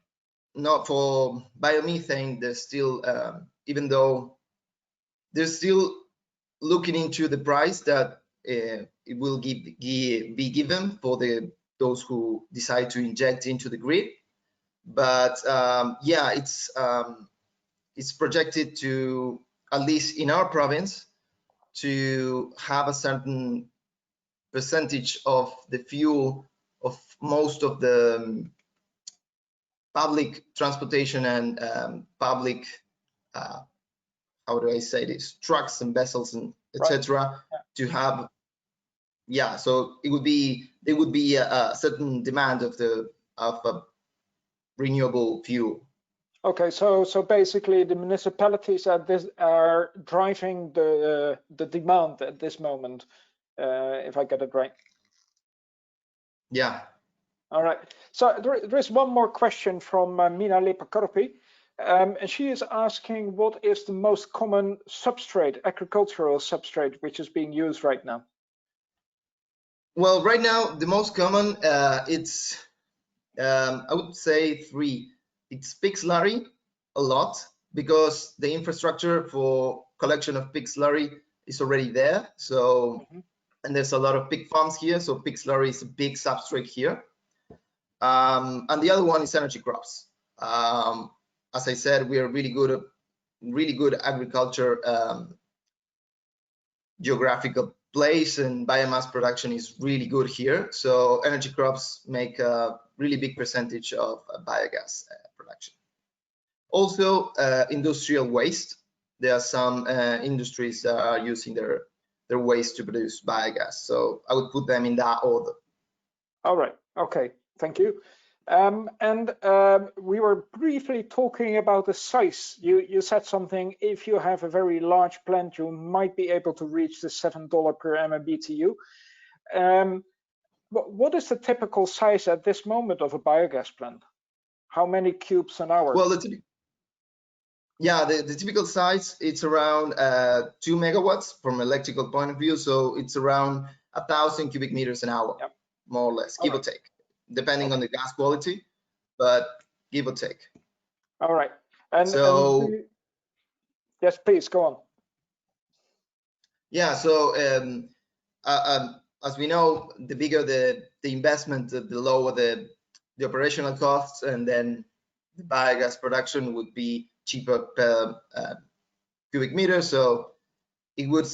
not for biomethane. There's still, even though they're still looking into the price that it will be given for those who decide to inject into the grid. But yeah, it's projected to, at least in our province, to have a certain percentage of the fuel of most of the public transportation and public, how do I say this, trucks and vessels and etc. to have, yeah. So it would be, there would be a certain demand of a renewable fuel. Okay, so basically the municipalities are driving the demand at this moment, if I get it right. Yeah. All right. So there is one more question from Mina Lepakorpi, and she is asking, what is the most common substrate, agricultural substrate, which is being used right now? Well, right now the most common it's I would say 3. It's pig slurry a lot because the infrastructure for collection of pig slurry is already there. So and there's a lot of pig farms here, so pig slurry is a big substrate here. And the other one is energy crops. As I said, we are really good agriculture geographical place, and biomass production is really good here. So energy crops make a really big percentage of biogas production. Also, industrial waste. There are some industries that are using their waste to produce biogas. So I would put them in that order. All right. Okay. Thank you. We were briefly talking about the size. You said something, if you have a very large plant, you might be able to reach the $7 per MMBTU. What is the typical size at this moment of a biogas plant? How many cubes an hour? Well, the typical size, it's around 2 megawatts from electrical point of view. So it's around 1,000 cubic meters an hour, yep, more or less, give or take, depending on the gas quality, but give or take. All right. Yes, please go on. Yeah. So as we know, the bigger the investment, the lower the operational costs, and then the biogas production would be cheaper per cubic meter. So it would,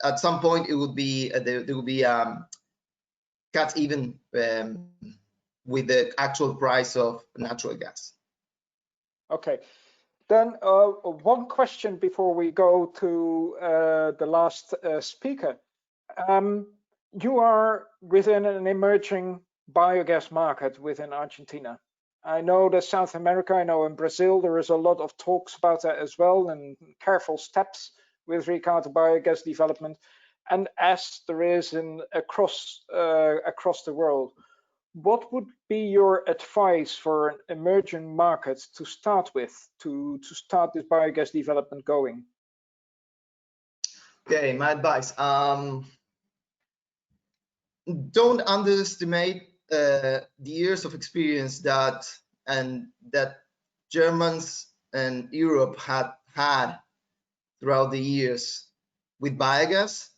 at some point, it would be there would be cut even with the actual price of natural gas. Okay. Then one question before we go to the last speaker. You are within an emerging biogas market within Argentina. I know that South America, I know in Brazil, there is a lot of talks about that as well, and careful steps with regard to biogas development. And as there is across the world, what would be your advice for an emerging market to start with, to start this biogas development going? Okay, my advice. Don't underestimate the years of experience that Germans and Europe had throughout the years with biogas.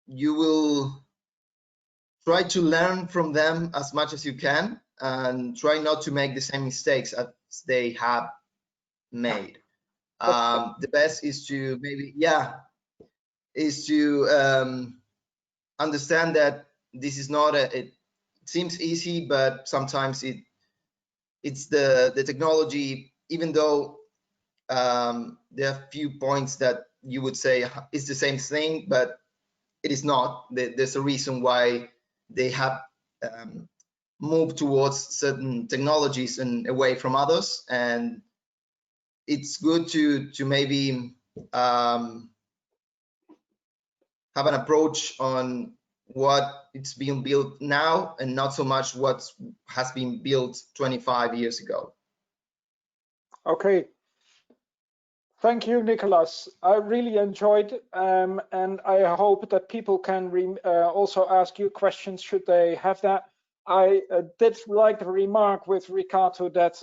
You will try to learn from them as much as you can, and try not to make the same mistakes as they have made. The best is to understand that this is not it seems easy, but sometimes it's the technology, even though there are few points that you would say it's the same thing, but it is not. There's a reason why they have moved towards certain technologies and away from others, and it's good to maybe have an approach on what it's being built now and not so much what has been built 25 years ago. Okay. Thank you, Nicolas. I really enjoyed, and I hope that people can also ask you questions should they have that. I did like the remark with Ricardo that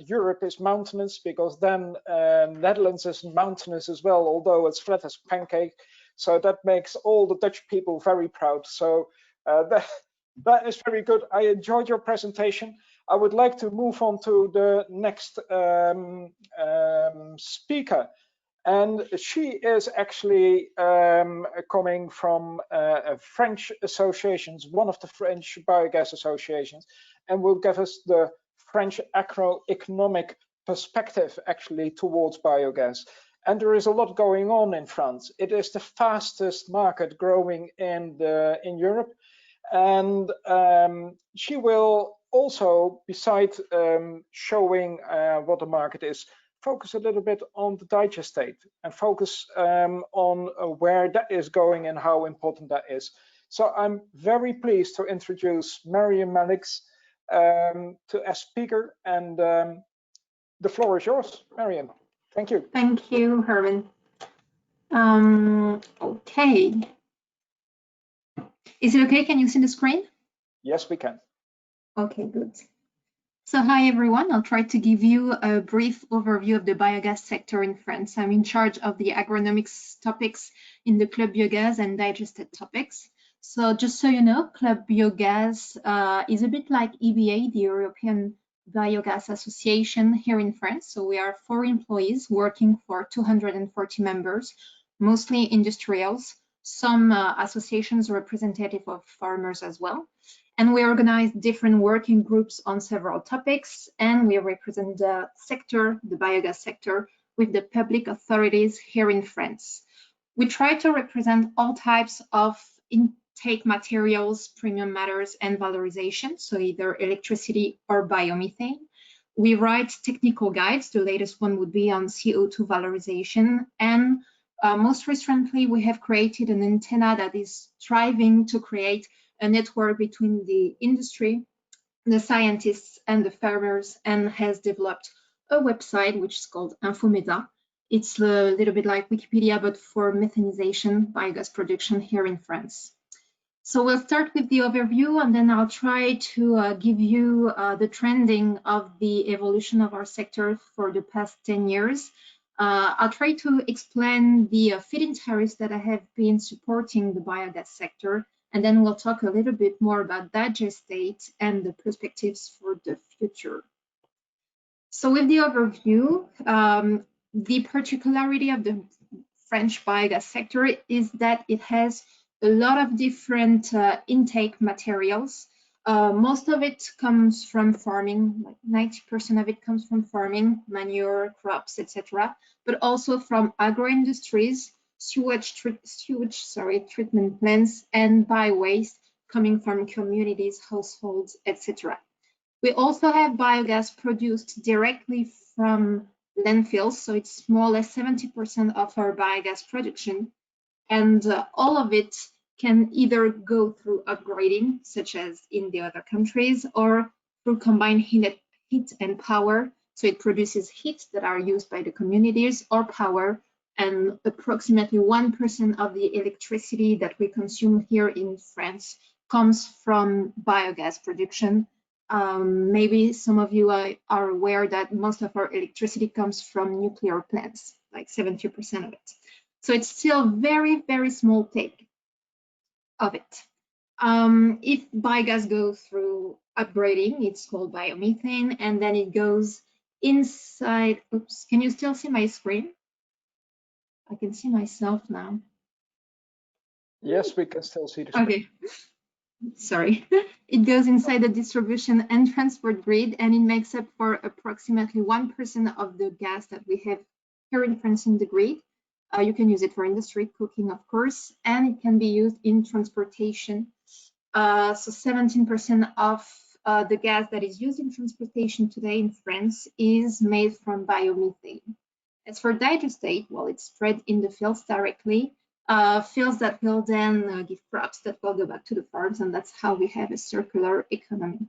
Europe is mountainous, because then Netherlands is mountainous as well, although it's flat as a pancake. So that makes all the Dutch people very proud. So that is very good. I enjoyed your presentation. I would like to move on to the next speaker. And she is actually coming from French associations, one of the French biogas associations, and will give us the French agroeconomic perspective actually towards biogas. And there is a lot going on in France. It is the fastest market growing in Europe. And she will also, besides showing what the market is, focus a little bit on the Digestate and focus on where that is going and how important that is. So I'm very pleased to introduce Mariam Malix to as speaker, and the floor is yours, Mariam. Thank you. Thank you, Herman. Okay. Is it okay? Can you see the screen? Yes, we can. Okay, good. So hi everyone, I'll try to give you a brief overview of the biogas sector in France. I'm in charge of the agronomics topics in the Club Biogas and Digestate topics. So just so you know, Club Biogas is a bit like EBA, the European Biogas Association here in France. So we are 4 employees working for 240 members, mostly industrials, some associations representative of farmers as well. And we organize different working groups on several topics, and we represent the sector, the biogas sector, with the public authorities here in France. We try to represent all types of intake materials, premium matters, and valorization, so either electricity or biomethane. We write technical guides. The latest one would be on CO2 valorization, and most recently, we have created an antenna that is striving to create a network between the industry, the scientists, and the farmers, and has developed a website which is called Infomeda. It's a little bit like Wikipedia, but for methanization, biogas production here in France. So we'll start with the overview, and then I'll try to give you the trending of the evolution of our sector for the past 10 years. I'll try to explain the feed-in tariffs that I have been supporting the biogas sector, and then we'll talk a little bit more about Digestate and the perspectives for the future. So with the overview, the particularity of the French biogas sector is that it has a lot of different intake materials. Most of it comes from farming, like 90% of it comes from farming, manure, crops, etc., but also from agro-industries, sewage treatment plants, and biowaste coming from communities, households, etc. We also have biogas produced directly from landfills, so it's more or less 70% of our biogas production, and all of it can either go through upgrading, such as in the other countries, or through combined heat and power. So it produces heat that are used by the communities, or power, and approximately 1% of the electricity that we consume here in France comes from biogas production. Maybe some of you are aware that most of our electricity comes from nuclear plants, like 70% of it. So it's still very, very small take of it. If biogas goes through upgrading, it's called biomethane, and then it goes inside. Oops, can you still see my screen? I can see myself now. Yes, we can still see the screen. Okay, sorry. It goes inside the distribution and transport grid, and it makes up for approximately 1% of the gas that we have here in France in the grid. You can use it for industry, cooking, of course, and it can be used in transportation. So 17% of the gas that is used in transportation today in France is made from biomethane. As for Digestate, well, it's spread in the fields directly, fields that will then give crops that will go back to the farms, and that's how we have a circular economy.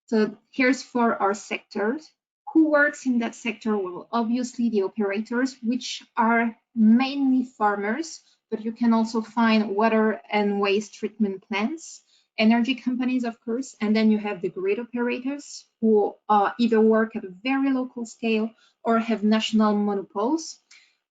So here's for our sectors. Who works in that sector? Well, obviously the operators, which are mainly farmers, but you can also find water and waste treatment plants, energy companies, of course, and then you have the grid operators who either work at a very local scale or have national monopoles.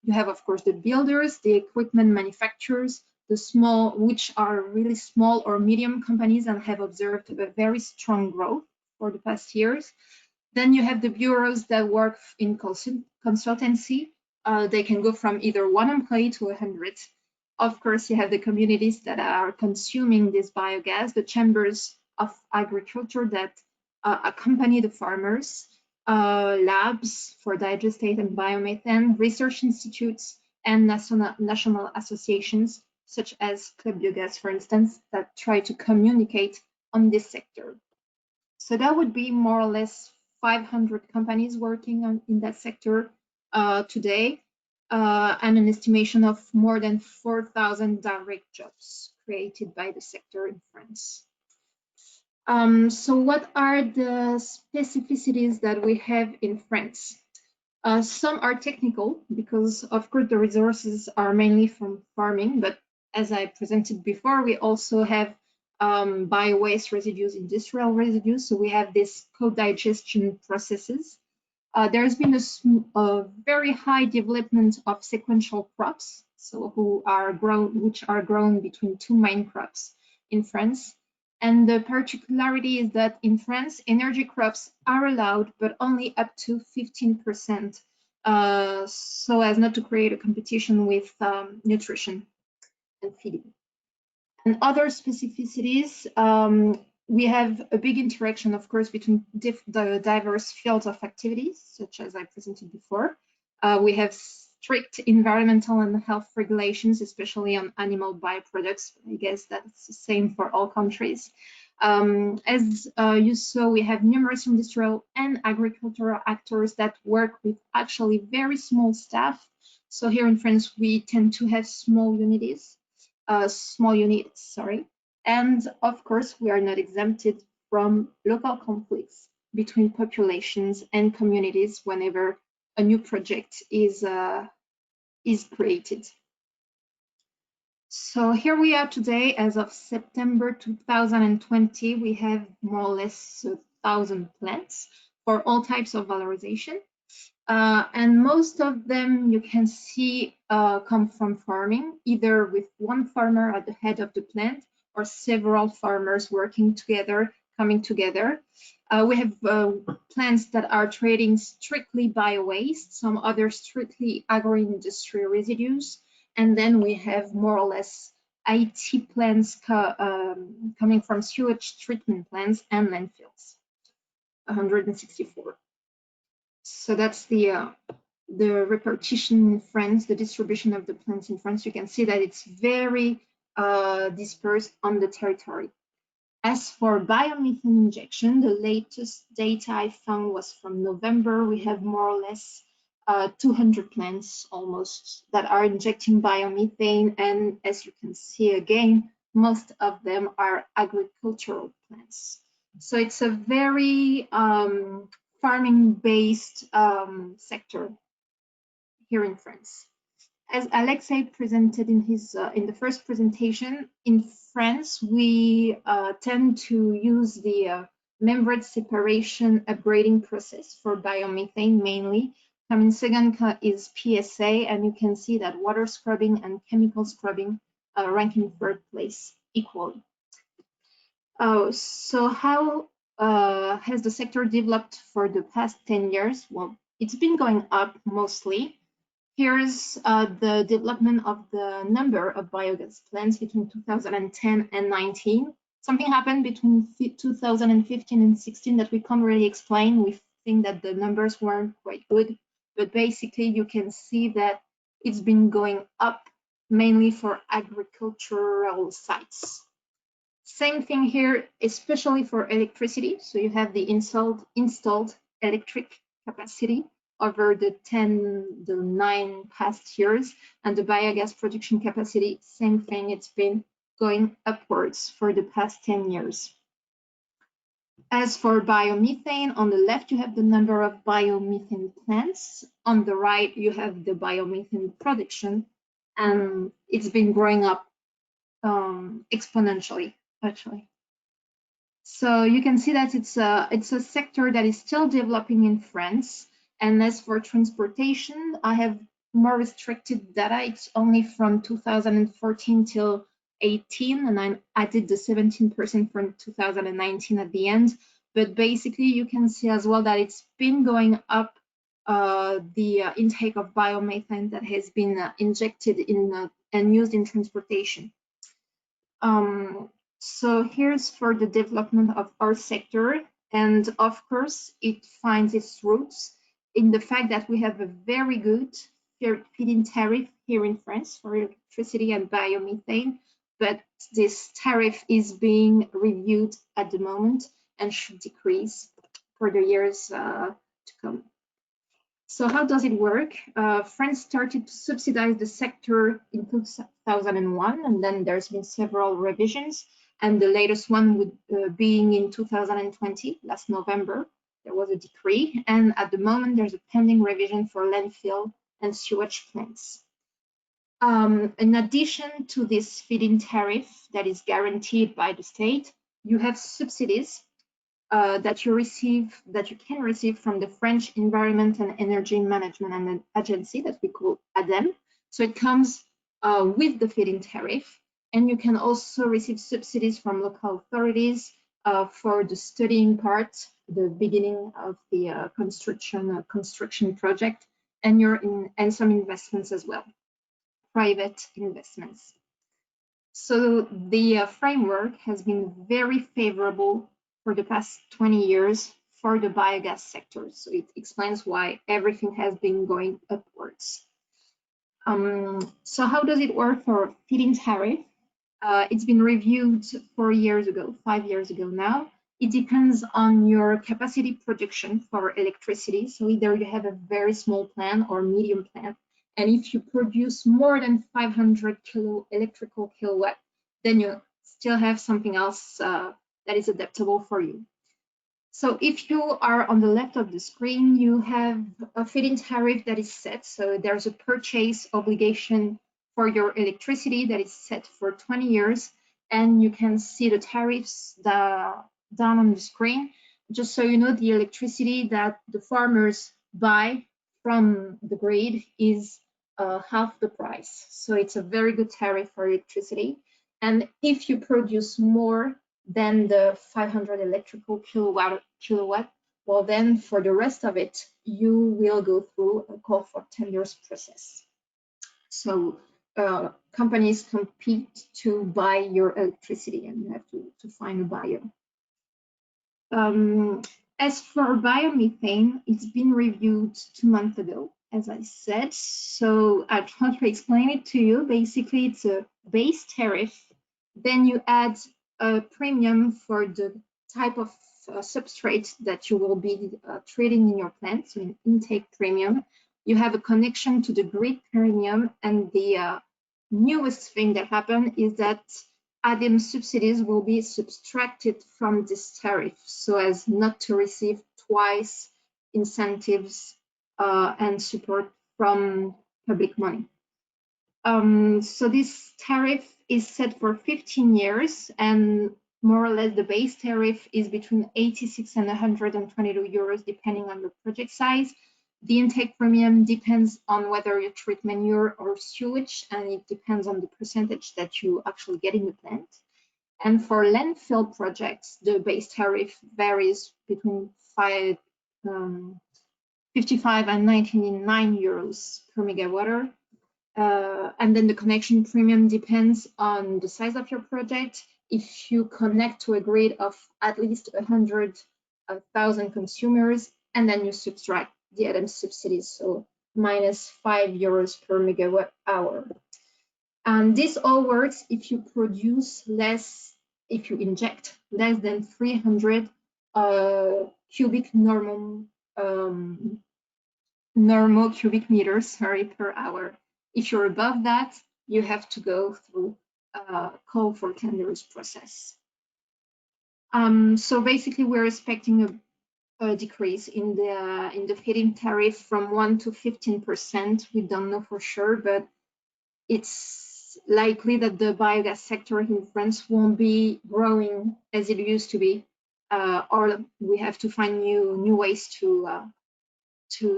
You have, of course, the builders, the equipment manufacturers, the small, which are really small or medium companies and have observed a very strong growth for the past years. Then you have the bureaus that work in consultancy. They can go from either 1 employee to 100. Of course, you have the communities that are consuming this biogas, the chambers of agriculture that accompany the farmers, labs for Digestate and biomethane, research institutes, and national associations, such as Club Biogas, for instance, that try to communicate on this sector. So that would be more or less 500 companies working in that sector today, and an estimation of more than 4,000 direct jobs created by the sector in France. So what are the specificities that we have in France? Some are technical because, of course, the resources are mainly from farming, but as I presented before, we also have biowaste residues, industrial residues. So we have these co-digestion processes. There's been a very high development of sequential crops, so which are grown between two main crops in France. And the particularity is that in France, energy crops are allowed, but only up to 15%, so as not to create a competition with nutrition and feeding. And other specificities, we have a big interaction, of course, between the diverse fields of activities, such as I presented before. We have strict environmental and health regulations, especially on animal byproducts. I guess that's the same for all countries. As you saw, we have numerous industrial and agricultural actors that work with actually very small staff. So here in France, we tend to have small units, and of course, we are not exempted from local conflicts between populations and communities whenever a new project is created. So here we are today. As of September 2020, we have more or less 1,000 plants for all types of valorization. And most of them you can see come from farming, either with one farmer at the head of the plant or several farmers working together, coming together. We have plants that are trading strictly biowaste, some others strictly agro-industry residues, and then we have more or less 80 plants coming from sewage treatment plants and landfills, 164. So that's the repartition in France, the distribution of the plants in France. You can see that it's very dispersed on the territory. As for biomethane injection, the latest data I found was from November. We have more or less 200 plants almost that are injecting biomethane, and as you can see again, most of them are agricultural plants. So it's a very farming-based sector here in France. As Alexei presented in his in the first presentation, in France we tend to use the membrane separation upgrading process for biomethane mainly. Coming second is PSA, and you can see that water scrubbing and chemical scrubbing rank in third place equally. So how has the sector developed for the past 10 years? Well, it's been going up mostly. Here's the development of the number of biogas plants between 2010 and 19. Something happened between 2015 and 16 that we can't really explain. We think that the numbers weren't quite good, but basically you can see that it's been going up mainly for agricultural sites. Same thing here, especially for electricity. So you have the installed electric capacity over the 9 past years, and the biogas production capacity, same thing, it's been going upwards for the past 10 years. As for biomethane, on the left you have the number of biomethane plants, on the right you have the biomethane production, and it's been growing up exponentially actually. So you can see that it's a sector that is still developing in France. And as for transportation, I have more restricted data. It's only from 2014 till 18, and I added the 17% from 2019 at the end. But basically, you can see as well that it's been going up, the intake of biomethane that has been injected in and used in transportation. So here's for the development of our sector, and of course, it finds its roots in the fact that we have a very good feed-in tariff here in France for electricity and biomethane, but this tariff is being reviewed at the moment and should decrease for the years to come. So how does it work? France started to subsidize the sector in 2001, and then there's been several revisions, and the latest one would being in 2020, last November. There was a decree, and at the moment there's a pending revision for landfill and sewage plants. In addition to this feed-in tariff that is guaranteed by the state, you have subsidies that you can receive from the French Environment and Energy Management Agency that we call ADEME. So it comes with the feed-in tariff, and you can also receive subsidies from local authorities for the studying part, the beginning of the construction project, and some investments as well, private investments. So the framework has been very favorable for the past 20 years for the biogas sector. So it explains why everything has been going upwards. So how does it work for feed-in tariff? It's been reviewed 5 years ago now. It depends on your capacity production for electricity. So either you have a very small plant or medium plant. And if you produce more than 500 electrical kilowatt, then you still have something else that is adaptable for you. So if you are on the left of the screen, you have a feed-in tariff that is set. So there's a purchase obligation for your electricity that is set for 20 years. And you can see the tariffs down on the screen. Just so you know, the electricity that the farmers buy from the grid is half the price. So it's a very good tariff for electricity. And if you produce more than the 500 electrical kilowatt, well then for the rest of it, you will go through a call for tenders process. So companies compete to buy your electricity, and you have to find a buyer. As for biomethane, it's been reviewed 2 months ago, as I said. So I'll try to explain it to you. Basically, it's a base tariff. Then you add a premium for the type of substrate that you will be treating in your plant, so an intake premium. You have a connection to the grid premium, and the newest thing that happened is that ADEME subsidies will be subtracted from this tariff so as not to receive twice incentives and support from public money. So this tariff is set for 15 years, and more or less the base tariff is between 86 and 122 euros depending on the project size. The intake premium depends on whether you treat manure or sewage, and it depends on the percentage that you actually get in the plant. And for landfill projects, the base tariff varies between 55 and 99 euros per megawatt. And then the connection premium depends on the size of your project. If you connect to a grid of at least 100,000 consumers, and then you subtract the ADEME subsidies, so minus 5 euros per megawatt hour. And this all works if you produce less, if you inject less than 300 normal cubic meters, per hour. If you're above that, you have to go through a call for tenders process. So basically, we're expecting a decrease in the feed-in tariff from 1 to 15%. We don't know for sure, but it's likely that the biogas sector in France won't be growing as it used to be, or we have to find new ways to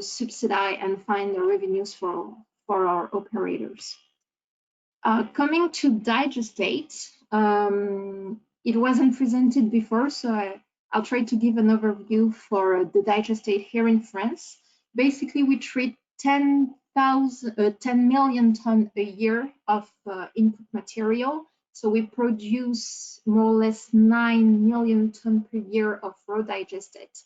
subsidize and find the revenues for our operators. Coming to Digestate, it wasn't presented before, so I'll try to give an overview for the Digestate here in France. Basically, we treat 10 million tons a year of input material. So we produce more or less 9 million tons per year of raw digestate.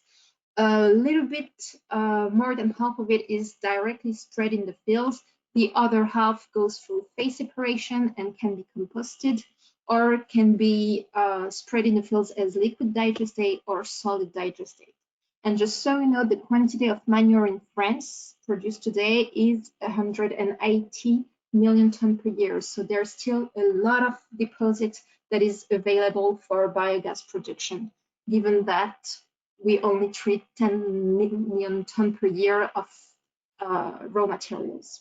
A little bit more than half of it is directly spread in the fields. The other half goes through phase separation and can be composted, or can be spread in the fields as liquid digestate or solid digestate. And just so you know, the quantity of manure in France produced today is 180 million tons per year. So there's still a lot of deposit that is available for biogas production, given that we only treat 10 million tons per year of raw materials.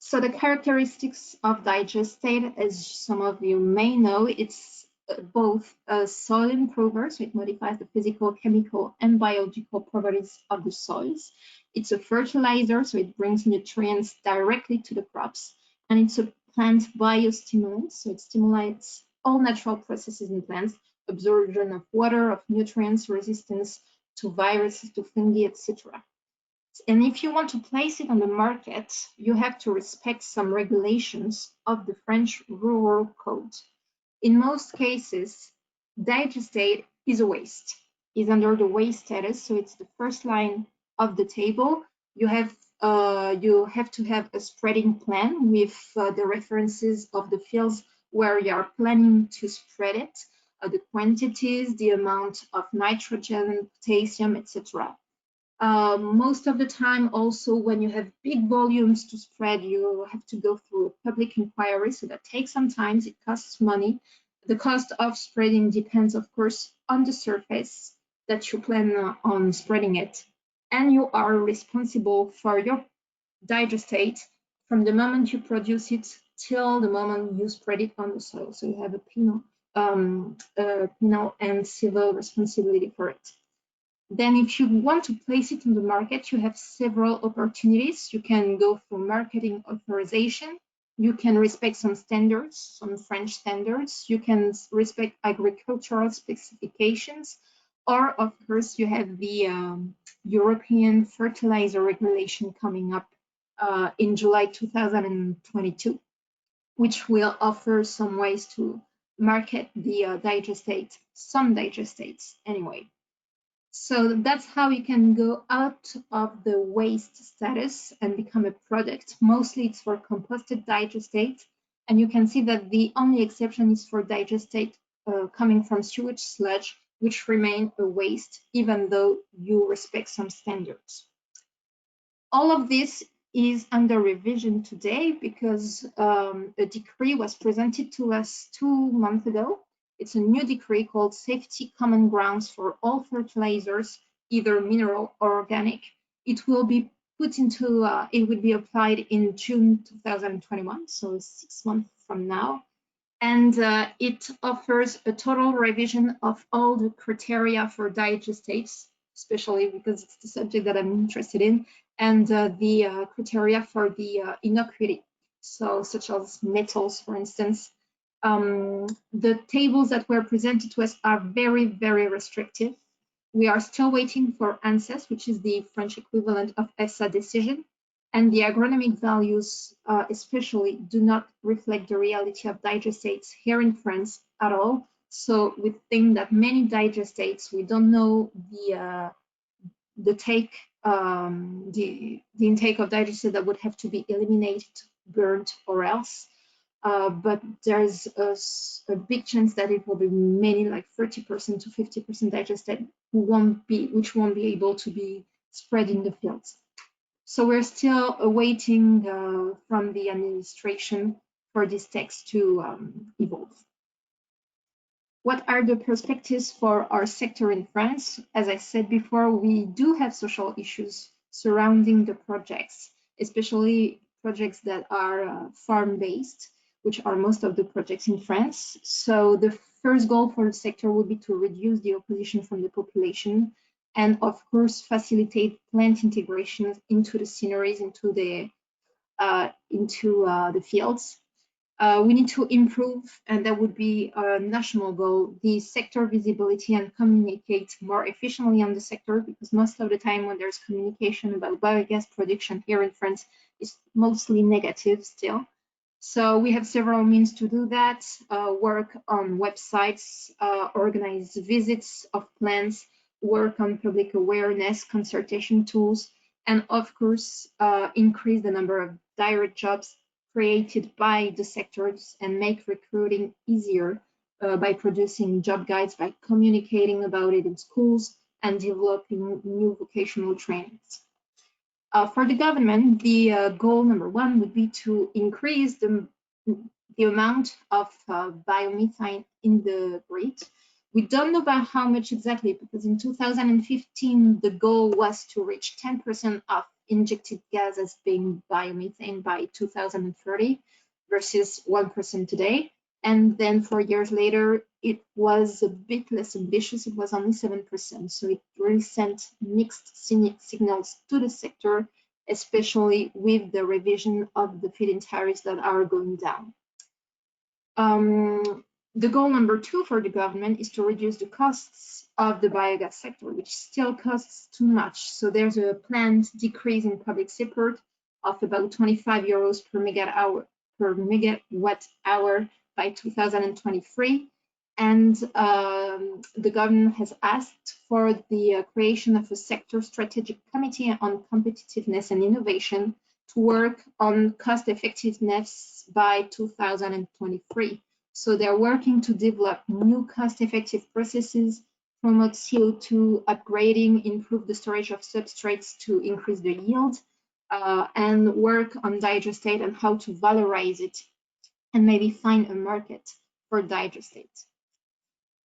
So the characteristics of Digestate, as some of you may know, it's both a soil improver, so it modifies the physical, chemical, and biological properties of the soils. It's a fertilizer, so it brings nutrients directly to the crops. And it's a plant biostimulant, so it stimulates all natural processes in plants, absorption of water, of nutrients, resistance to viruses, to fungi, etc. And if you want to place it on the market, you have to respect some regulations of the French Rural Code. In most cases, Digestate is a waste, is under the waste status, so it's the first line of the table. You have to have a spreading plan with the references of the fields where you are planning to spread it, the quantities, the amount of nitrogen, potassium, etc. Most of the time, also, when you have big volumes to spread, you have to go through a public inquiry, so that takes some time, it costs money. The cost of spreading depends, of course, on the surface that you plan on spreading it. And you are responsible for your digestate from the moment you produce it till the moment you spread it on the soil. So you have a penal and civil responsibility for it. Then if you want to place it on the market, you have several opportunities. You can go for marketing authorization. You can respect some standards, some French standards. You can respect agricultural specifications. Or, of course, you have the European fertilizer regulation coming up in July 2022, which will offer some ways to market the digestate, some digestates anyway. So that's how you can go out of the waste status and become a product. Mostly it's for composted digestate. And you can see that the only exception is for digestate coming from sewage sludge, which remain a waste, even though you respect some standards. All of this is under revision today because a decree was presented to us 2 months ago. It's a new decree called Safety Common Grounds for all fertilizers, either mineral or organic. It will be put into, it will be applied in June 2021, so 6 months from now. And it offers a total revision of all the criteria for digestates, especially because it's the subject that I'm interested in, and the criteria for the innocuity, so such as metals, for instance. The tables that were presented to us are very, very restrictive. We are still waiting for ANSES, which is the French equivalent of EFSA decision, and the agronomic values especially do not reflect the reality of digestates here in France at all. So we think that many digestates, we don't know the intake of digestate that would have to be eliminated, burnt, or else. But there's a big chance that it will be many, like 30% to 50% digestate, which won't be able to be spread in the fields. So we're still awaiting from the administration for this text to evolve. What are the perspectives for our sector in France? As I said before, we do have social issues surrounding the projects, especially projects that are farm-based, which are most of the projects in France. So the first goal for the sector would be to reduce the opposition from the population and, of course, facilitate plant integration into the sceneries, into the fields. We need to improve, and that would be a national goal, the sector visibility and communicate more efficiently on the sector, because most of the time when there's communication about biogas production here in France, it's mostly negative still. So we have several means to do that, work on websites, organize visits of plants, work on public awareness, consultation tools, and of course, increase the number of direct jobs created by the sectors and make recruiting easier by producing job guides, by communicating about it in schools and developing new vocational trainings. For the government, the goal number one would be to increase the amount of biomethane in the grid. We don't know about how much exactly, because in 2015, the goal was to reach 10% of injected gas as being biomethane by 2030 versus 1% today. And then 4 years later, it was a bit less ambitious. It was only 7%. So it really sent mixed signals to the sector, especially with the revision of the feed-in tariffs that are going down. The goal number 2 for the government is to reduce the costs of the biogas sector, which still costs too much. So there's a planned decrease in public support of about 25 euros per megawatt hour by 2023. And the government has asked for the creation of a sector strategic committee on competitiveness and innovation to work on cost effectiveness by 2023. So they're working to develop new cost-effective processes, promote CO2 upgrading, improve the storage of substrates to increase the yield, and work on digestate and how to valorize it, and maybe find a market for digestate.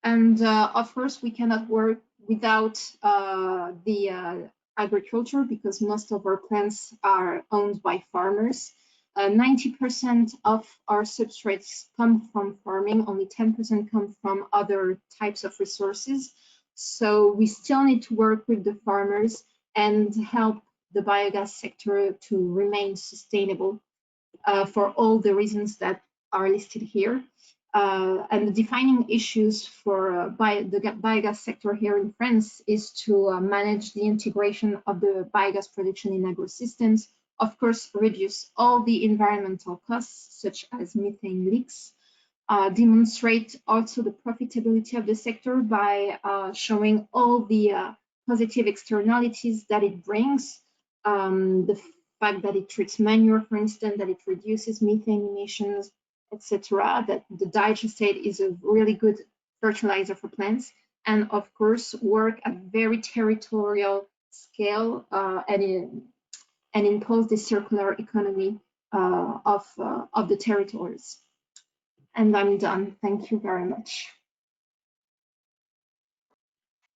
And of course, we cannot work without the agriculture, because most of our plants are owned by farmers. 90% of our substrates come from farming, only 10% come from other types of resources. So we still need to work with the farmers and help the biogas sector to remain sustainable for all the reasons that are listed here. And the defining issues for the biogas sector here in France is to manage the integration of the biogas production in agrosystems, of course, reduce all the environmental costs, such as methane leaks, demonstrate also the profitability of the sector by showing all the positive externalities that it brings, the fact that it treats manure, for instance, that it reduces methane emissions, etc., that the digestate is a really good fertilizer for plants, and of course work at very territorial scale and impose the circular economy of the territories. And I'm done. Thank you very much.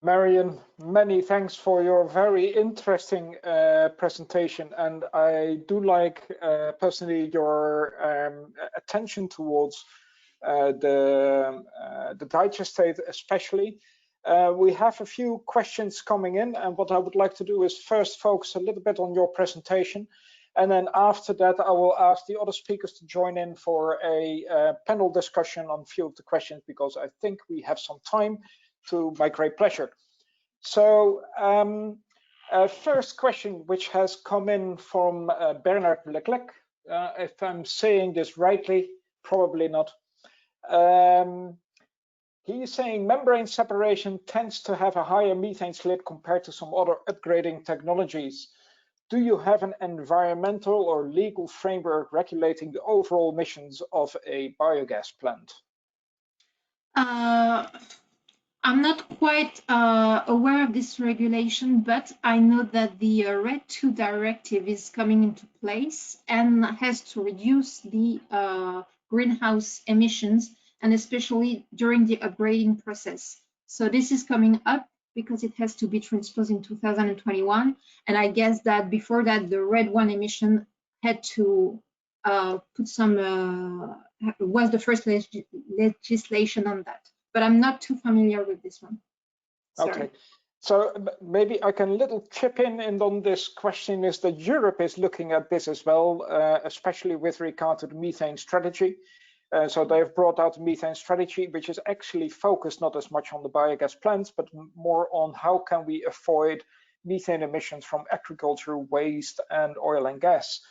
Marion, many thanks for your very interesting presentation, and I do like personally your attention towards the digestate especially. We have a few questions coming in, and what I would like to do is first focus a little bit on your presentation, and then after that I will ask the other speakers to join in for a panel discussion on a few of the questions, because I think we have some time, to my great pleasure. So first question, which has come in from Bernard Leclerc, if I'm saying this rightly, probably not. He's saying membrane separation tends to have a higher methane slit compared to some other upgrading technologies. Do you have an environmental or legal framework regulating the overall emissions of a biogas plant? I'm not quite aware of this regulation, but I know that the RED II directive is coming into place and has to reduce the greenhouse emissions, and especially during the upgrading process. So this is coming up because it has to be transposed in 2021. And I guess that before that, the RED I emission had to put some, was the first legislation on that. But I'm not too familiar with this one. Sorry. Okay, so maybe I can little chip in on this question, is that Europe is looking at this as well, especially with regard to the methane strategy. So they've brought out the methane strategy, which is actually focused not as much on the biogas plants, but more on how can we avoid methane emissions from agriculture, waste, and oil and gas.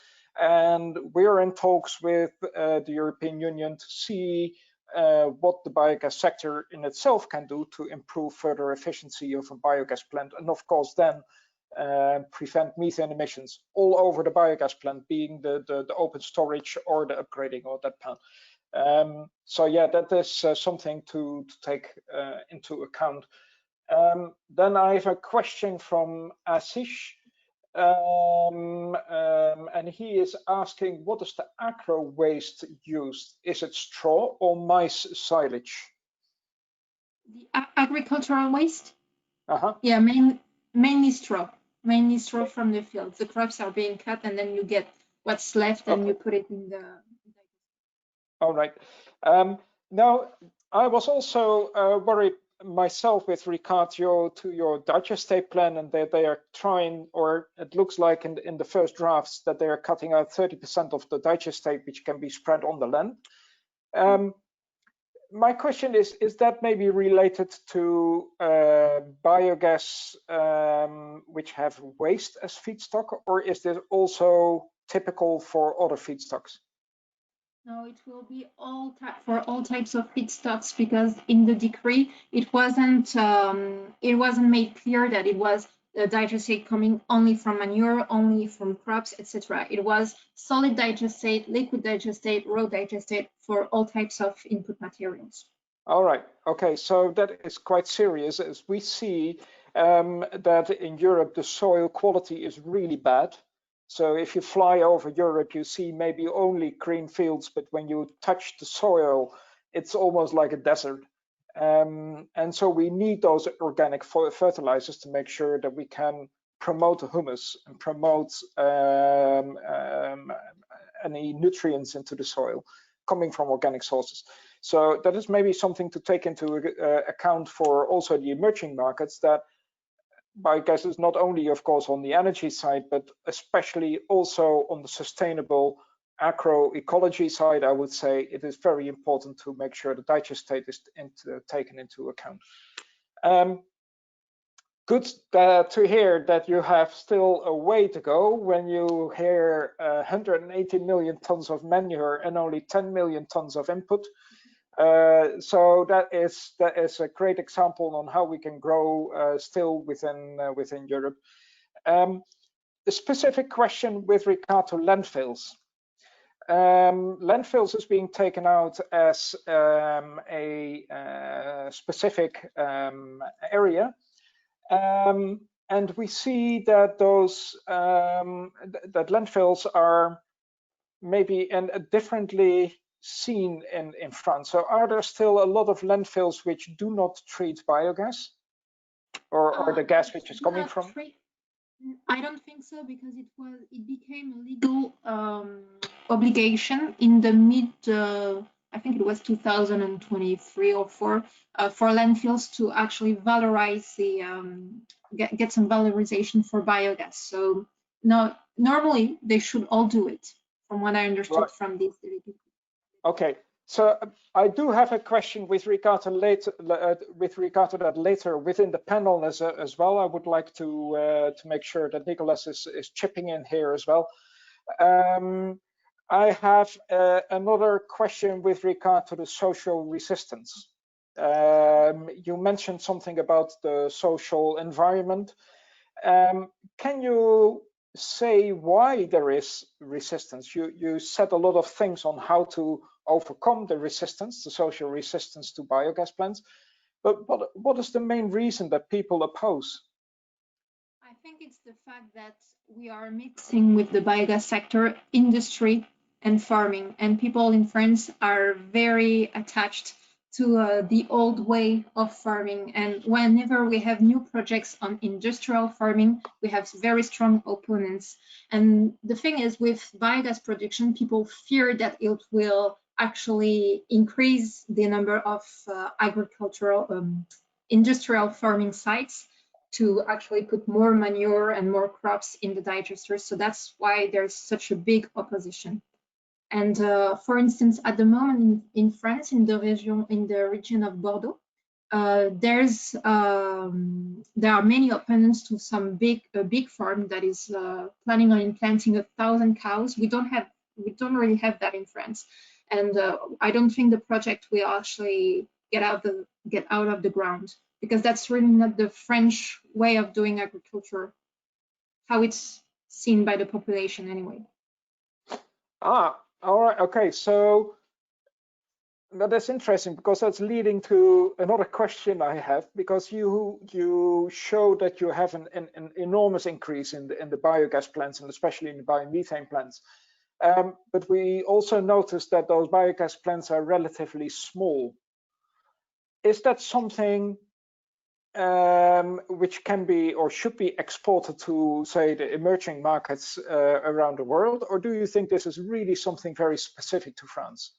And we're in talks with the European Union to see what the biogas sector in itself can do to improve further efficiency of a biogas plant, and of course then prevent methane emissions all over the biogas plant, being the open storage or the upgrading of that plant. So yeah, that is something to take into account. Then I have a question from Ashish. And he is asking, what is the agro waste used? Is it straw or maize silage? The agricultural waste? Uh-huh. Yeah, mainly straw. mainly straw from the fields. The crops are being cut, and then you get what's left, and you put it in the. All right. Now, I was also worried myself with regard to your Digestate plan, and that they are trying, or it looks like in the first drafts, that they are cutting out 30% of the Digestate, which can be spread on the land. My question is that maybe related to biogas, which have waste as feedstock, or is this also typical for other feedstocks? No, it will be for all types of feedstocks, because in the decree it wasn't made clear that it was the digestate coming only from manure, only from crops, etc. It was solid digestate, liquid digestate, raw digestate for all types of input materials. All right. Okay. So that is quite serious, as we see that in Europe the soil quality is really bad. So if you fly over Europe, you see maybe only green fields, but when you touch the soil, it's almost like a desert. And so we need those organic fertilizers to make sure that we can promote the humus and promote any nutrients into the soil coming from organic sources. So that is maybe something to take into account for also the emerging markets, that biogas is not only, of course, on the energy side, but especially also on the sustainable agroecology side. I would say it is very important to make sure the digestate is taken into account. Good to hear that you have still a way to go when you hear 180 million tons of manure and only 10 million tons of input. So that is a great example on how we can grow still within Europe. A specific question with regard to landfills. Landfills is being taken out as a specific area, and we see that those that landfills are maybe differently seen in France. So are there still a lot of landfills which do not treat biogas, or the gas which is coming from? I don't think so, because it became a legal obligation in the I think it was 2023 or 4 for landfills to actually valorize get some valorization for biogas. So no, normally they should all do it, from what I understood from this. Okay, so I do have a question with regard to that later within the panel as well. I would like to make sure that Nicholas is chipping in here as well. I have another question with regard to the social resistance. You mentioned something about the social environment. Can you say why there is resistance? You said a lot of things on how to overcome the resistance, the social resistance to biogas plants, but what is the main reason that people oppose? I think it's the fact that we are mixing with the biogas sector, industry and farming, and people in France are very attached to the old way of farming. And whenever we have new projects on industrial farming, we have very strong opponents. And the thing is, with biogas production, people fear that it will actually increase the number of agricultural industrial farming sites to actually put more manure and more crops in the digesters. So that's why there's such a big opposition. And for instance, at the moment in France, in the region of Bordeaux, there are many opponents to some big farm that is planning on implanting 1,000 cows. We don't really have that in France, and I don't think the project will actually get out of the ground, because that's really not the French way of doing agriculture, how it's seen by the population anyway. All right. Okay. So that's interesting, because that's leading to another question I have, because you show that you have an enormous increase in the biogas plants, and especially in the biomethane plants. But we also noticed that those biogas plants are relatively small. Is that something which can be or should be exported to, say, the emerging markets around the world? Or do you think this is really something very specific to France?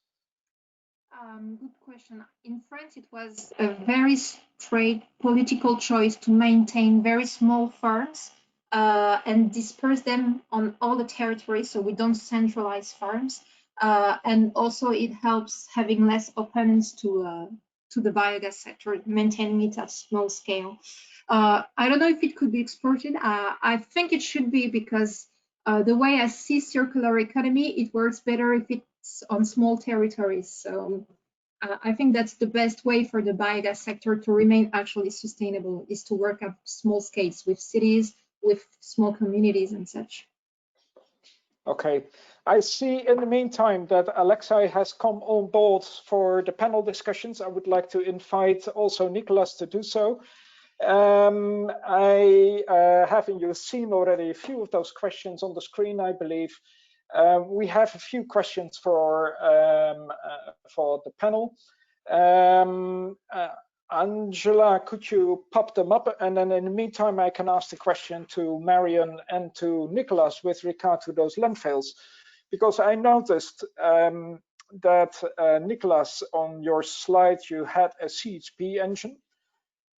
Good question. In France, it was a very straight political choice to maintain very small farms and disperse them on all the territories, so we don't centralize farms. And also, it helps having less openness to the biogas sector, maintaining it at small scale. I don't know if it could be exported. I think it should be, because the way I see circular economy, it works better if it's on small territories. So I think that's the best way for the biogas sector to remain actually sustainable, is to work at small scales with cities, with small communities and such. Okay, I see in the meantime that Alexei has come on board for the panel discussions. I would like to invite also Nicolas to do so. Haven't you seen already a few of those questions on the screen, I believe. We have a few questions for the panel. Angela, could you pop them up? And then in the meantime, I can ask the question to Marion and to Nicolas with regard to those landfills, because I noticed that Nicolas, on your slide, you had a CHP engine,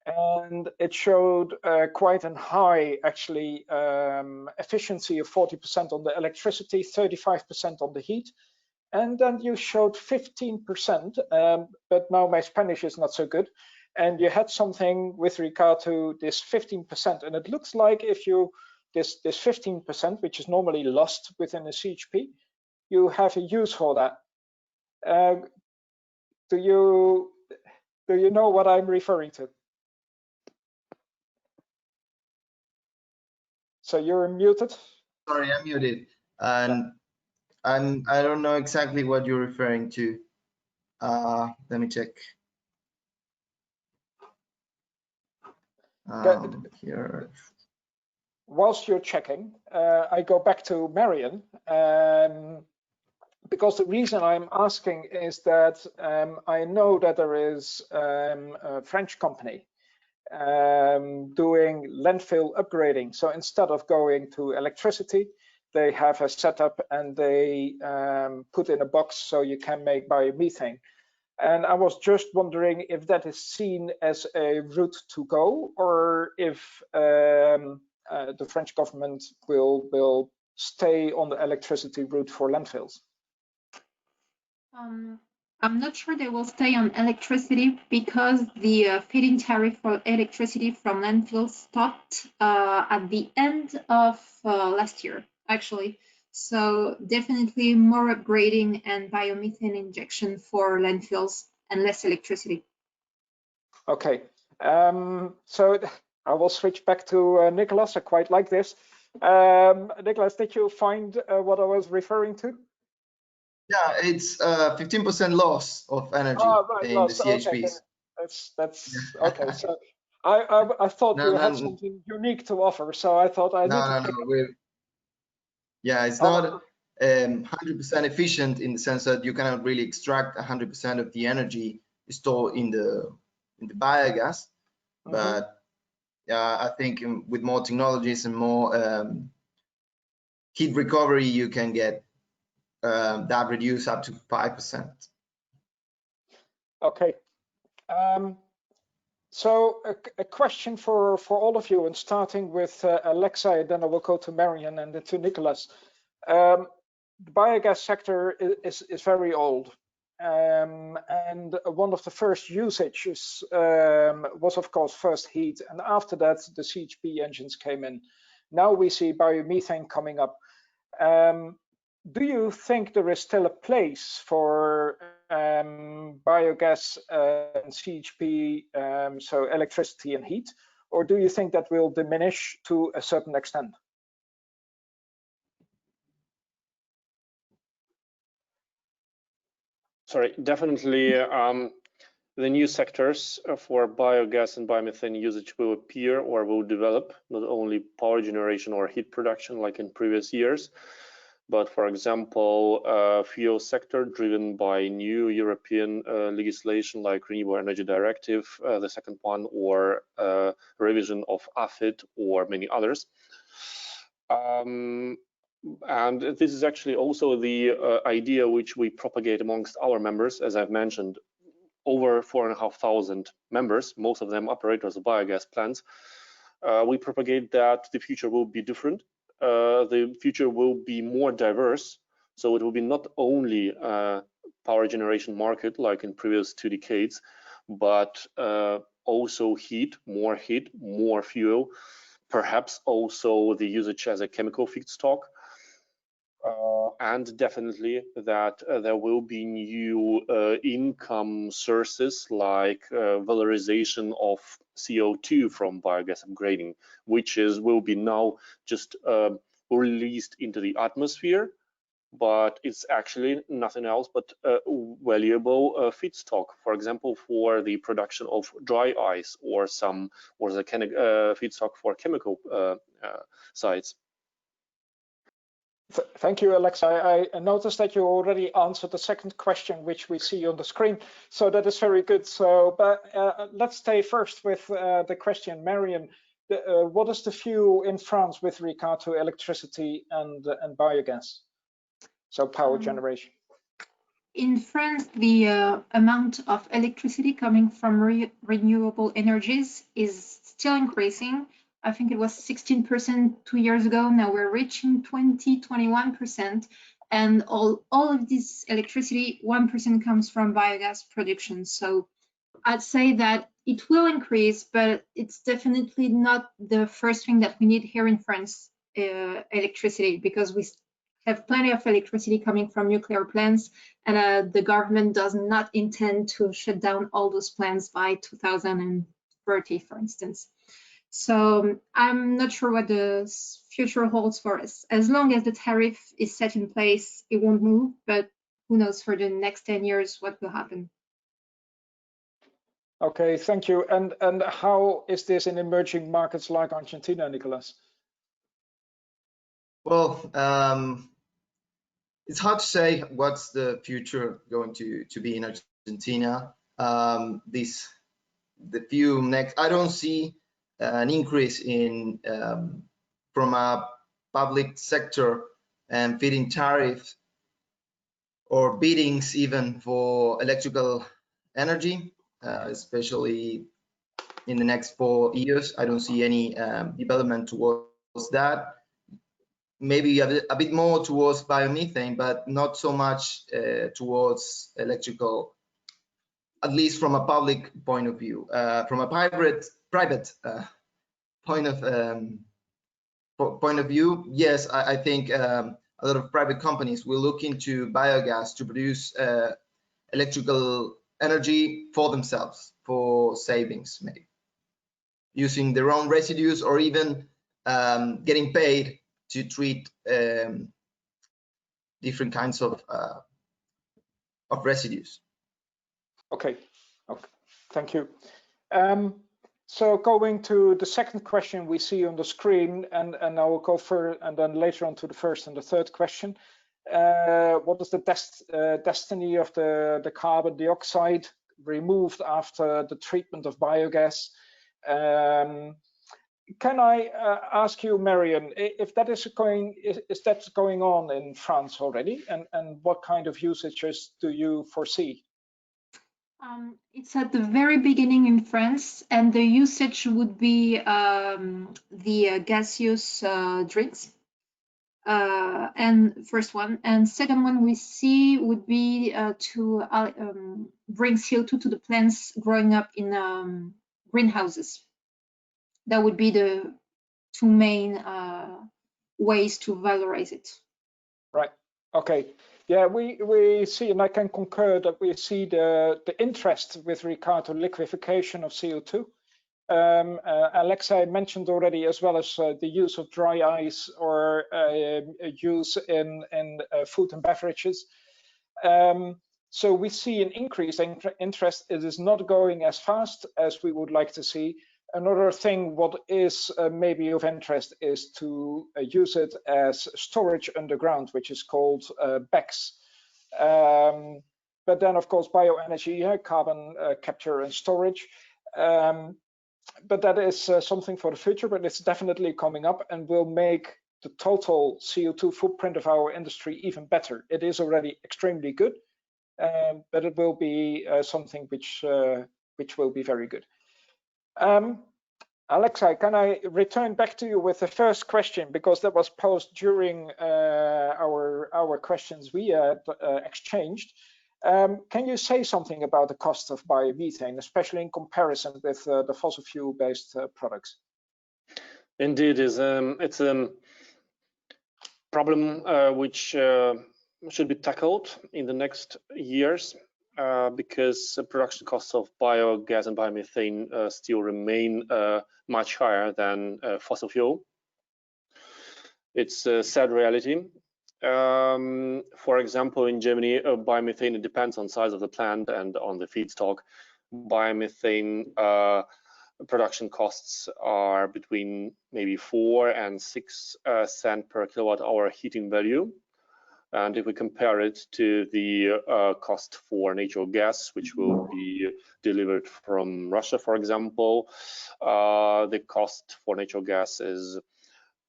and it showed quite a high, actually, efficiency of 40% on the electricity, 35% on the heat. And then you showed 15%, but now my Spanish is not so good. And you had something with regard to this 15%. And it looks like if you, this 15%, which is normally lost within a CHP, you have a use for that. Do you know what I'm referring to? So you're muted. Sorry, I'm muted. And I don't know exactly what you're referring to. Let me check. Here. Whilst you're checking, I go back to Marion, because the reason I'm asking is that I know that there is a French company doing landfill upgrading. So instead of going to electricity, they have a setup and they put in a box so you can make biomethane. And I was just wondering if that is seen as a route to go, or if the French government will stay on the electricity route for landfills. I'm not sure they will stay on electricity, because the feed-in tariff for electricity from landfills stopped at the end of last year, actually. So definitely more upgrading and biomethane injection for landfills and less electricity. Okay, so I will switch back to Nicolas. I quite like this. Nicolas, did you find what I was referring to? Yeah, it's 15% loss of energy in the CHPs. Okay, that's okay. So I thought you had something unique to offer, so I thought I need to pick up. Yeah, it's not 100% efficient in the sense that you cannot really extract 100% of the energy stored in the biogas. But I think with more technologies and more heat recovery, you can get that reduced up to 5%. Okay. So a question for all of you, and starting with Alexei, then I will go to Marion and then to Nicolas. The biogas sector is very old, and one of the first usages was, of course, first heat, and after that the CHP engines came in. Now we see biomethane coming up. Do you think there is still a place for biogas and CHP, so electricity and heat, or do you think that will diminish to a certain extent? Sorry, definitely the new sectors for biogas and biomethane usage will appear or will develop, not only power generation or heat production like in previous years, But for example, fuel sector driven by new European legislation like Renewable Energy Directive, the second one, or revision of AFID, or many others. And this is actually also the idea which we propagate amongst our members. As I've mentioned, over 4,500 members, most of them operators of biogas plants. We propagate that the future will be different. The future will be more diverse. So it will be not only a power generation market like in previous 2 decades, but also heat, more fuel, perhaps also the usage as a chemical feedstock. And definitely that there will be new income sources like valorization of CO2 from biogas upgrading, which will be now just released into the atmosphere, but it's actually nothing else but valuable feedstock, for example, for the production of dry ice or the feedstock for chemical sites. Thank you, Alexa. I noticed that you already answered the second question, which we see on the screen. So that is very good. So, but let's stay first with the question, Marion. What is the view in France with regard to electricity and biogas? So power generation. In France, the amount of electricity coming from renewable energies is still increasing. I think it was 16% 2 years ago. Now we're reaching 21%. And all of this electricity, 1% comes from biogas production. So I'd say that it will increase, but it's definitely not the first thing that we need here in France, electricity, because we have plenty of electricity coming from nuclear plants, and the government does not intend to shut down all those plants by 2030, for instance. So I'm not sure what the future holds for us. As long as the tariff is set in place, it won't move, but who knows for the next 10 years what will happen. Okay, thank you. And how is this in emerging markets like Argentina, Nicolas? Well, it's hard to say what's the future going to be in Argentina. I don't see an increase in from a public sector and feeding tariffs or biddings even for electrical energy, especially in the next 4 years. I don't see any development towards that. Maybe a bit more towards biomethane, but not so much towards electrical, at least from a public point of view. From a private point of view, yes, I think a lot of private companies will look into biogas to produce electrical energy for themselves, for savings, maybe using their own residues, or even getting paid to treat different kinds of residues. Okay, thank you. So going to the second question we see on the screen, and I will go further, and then later on to the first and the third question. What is the destiny of the carbon dioxide removed after the treatment of biogas? Can I ask you, Marion, if that is going on in France already, and what kind of usages do you foresee? It's at the very beginning in France, and the usage would be the gaseous drinks. And first one, and second one we see would be to bring CO2 to the plants growing up in greenhouses. That would be the two main ways to valorize it. Right. Okay. Yeah, we see, and I can concur that we see the interest with regard to liquefaction of CO2. Alexa mentioned already, as well as the use of dry ice or use in food and beverages. So we see an increased interest. It is not going as fast as we would like to see, Another thing what is maybe of interest is to use it as storage underground, which is called BECCS. But then, of course, bioenergy, carbon capture and storage. But that is something for the future, but it's definitely coming up and will make the total CO2 footprint of our industry even better. It is already extremely good, but it will be something which will be very good. Alexei, can I return back to you with the first question, because that was posed during our questions we had exchanged. Can you say something about the cost of biomethane, especially in comparison with the fossil fuel-based products? Indeed, it's a problem which should be tackled in the next years, because the production costs of biogas and biomethane still remain much higher than fossil fuel. It's a sad reality. For example, in Germany, biomethane depends on size of the plant and on the feedstock. Biomethane production costs are between maybe 4 and 6 cents per kilowatt hour heating value. And if we compare it to the cost for natural gas, which will be delivered from Russia, for example, the cost for natural gas is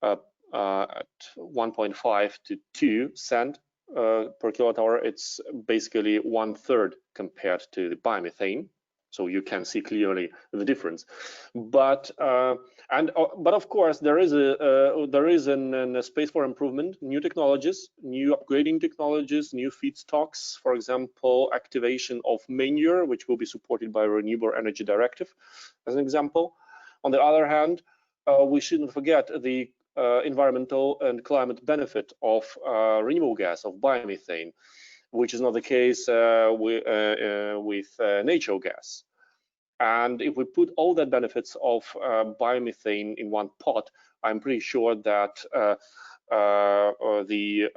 at 1.5 to 2 cents per kilowatt hour. It's basically 1/3 compared to the biomethane. So you can see clearly the difference. But of course there is a space for improvement. New technologies, new upgrading technologies, new feedstocks. For example, activation of manure, which will be supported by Renewable Energy Directive, as an example. On the other hand, we shouldn't forget the environmental and climate benefit of renewable gas, of biomethane, which is not the case with natural gas. And if we put all the benefits of biomethane in one pot, I'm pretty sure that the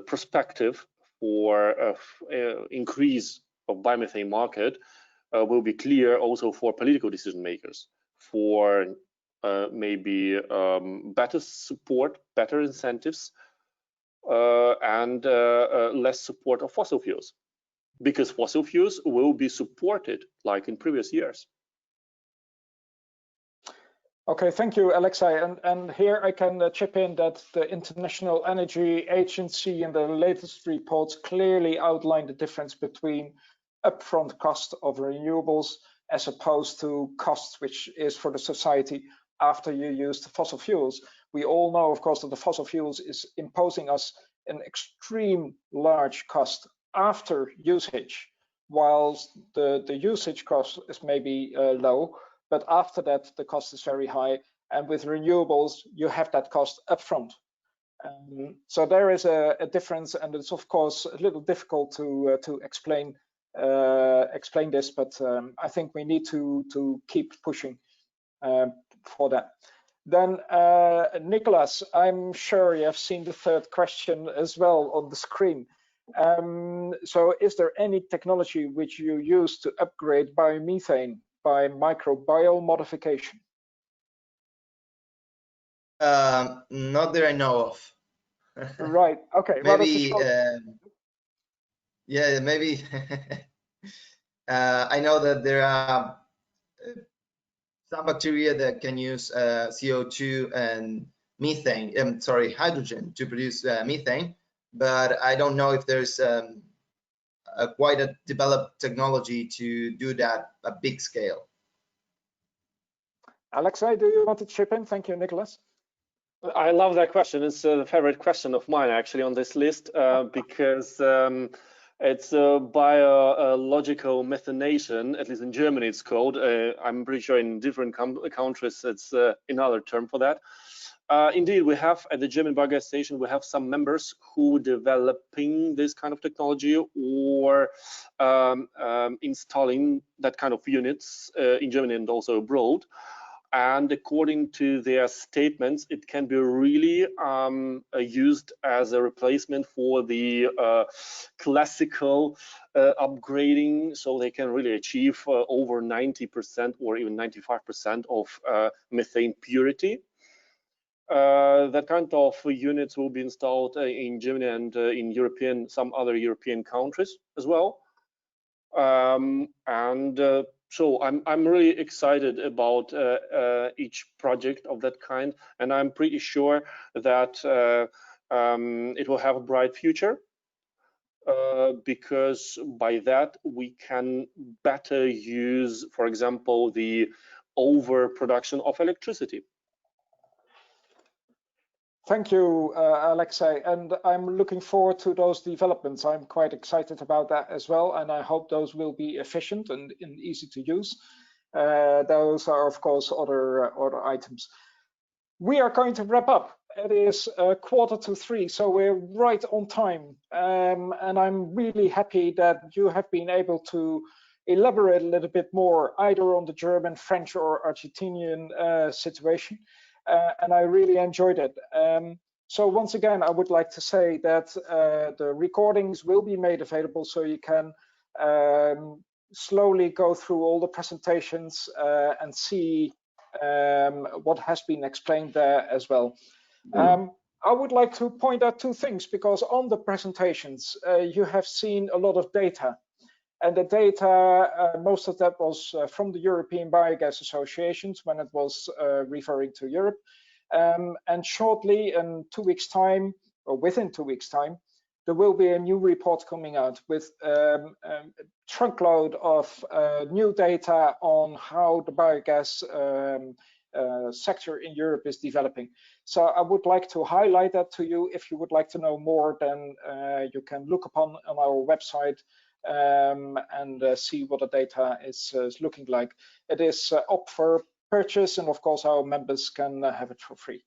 perspective for increase of biomethane market will be clear also for political decision makers, for maybe better support, better incentives, and less support of fossil fuels, because fossil fuels will be supported like in previous years. Okay, thank you, Alexei. And here I can chip in that the International Energy Agency in the latest reports clearly outlined the difference between upfront cost of renewables as opposed to costs which is for the society after you use the fossil fuels. We all know, of course, that the fossil fuels is imposing us an extreme large cost after usage, whilst the usage cost is maybe low, but after that the cost is very high. And with renewables, you have that cost upfront. So there is a difference, and it's of course a little difficult to explain this, but I think we need to keep pushing for that. Then Nicholas, I'm sure you have seen the third question as well on the screen. So is there any technology which you use to upgrade biomethane by microbial modification? Not that I know of. Right, okay. Maybe, yeah, maybe. I know that there are some bacteria that can use CO2 and methane, hydrogen to produce methane, but I don't know if there's quite a developed technology to do that at big scale. Alexei, do you want to chip in? Thank you, Nicholas. I love that question. It's a favorite question of mine actually on this list, because it's a biological methanation, at least in Germany it's called. I'm pretty sure in different countries it's another term for that. Indeed, we have at the German Biogas station, we have some members who developing this kind of technology or installing that kind of units in Germany and also abroad. and according to their statements, it can be really used as a replacement for the classical upgrading, so they can really achieve over 90% or even 95% of methane purity. That kind of units will be installed in Germany and in some other European countries as well. So I'm really excited about each project of that kind, and I'm pretty sure that it will have a bright future, because by that we can better use, for example, the overproduction of electricity. Thank you, Alexei, and I'm looking forward to those developments. I'm quite excited about that as well, and I hope those will be efficient and easy to use. Those are, of course, other items. We are going to wrap up. It is 2:45, so we're right on time, and I'm really happy that you have been able to elaborate a little bit more, either on the German, French, or Argentinian situation. And I really enjoyed it. So once again, I would like to say that the recordings will be made available, so you can slowly go through all the presentations and see what has been explained there as well. I would like to point out two things, because on the presentations, you have seen a lot of data. And the data, most of that was from the European Biogas Associations when it was referring to Europe. And shortly, in 2 weeks' time, or within 2 weeks' time, there will be a new report coming out with a truckload of new data on how the biogas sector in Europe is developing. So I would like to highlight that to you. If you would like to know more, then you can look upon on our website and see what the data is looking like. It is up for purchase, and of course our members can have it for free.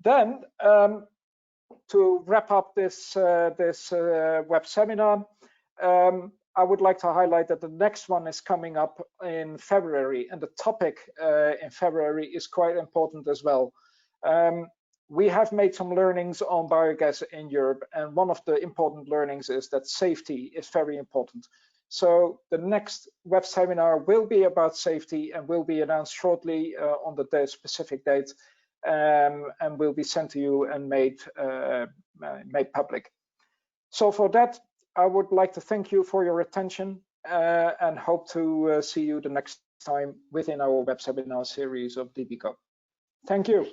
Then to wrap up this web seminar, I would like to highlight that the next one is coming up in February, and the topic in February is quite important as well. We have made some learnings on biogas in Europe, and one of the important learnings is that safety is very important. So the next web seminar will be about safety and will be announced shortly on the specific date, and will be sent to you and made public. So for that, I would like to thank you for your attention and hope to see you the next time within our web seminar series of DiBiCoo. Thank you.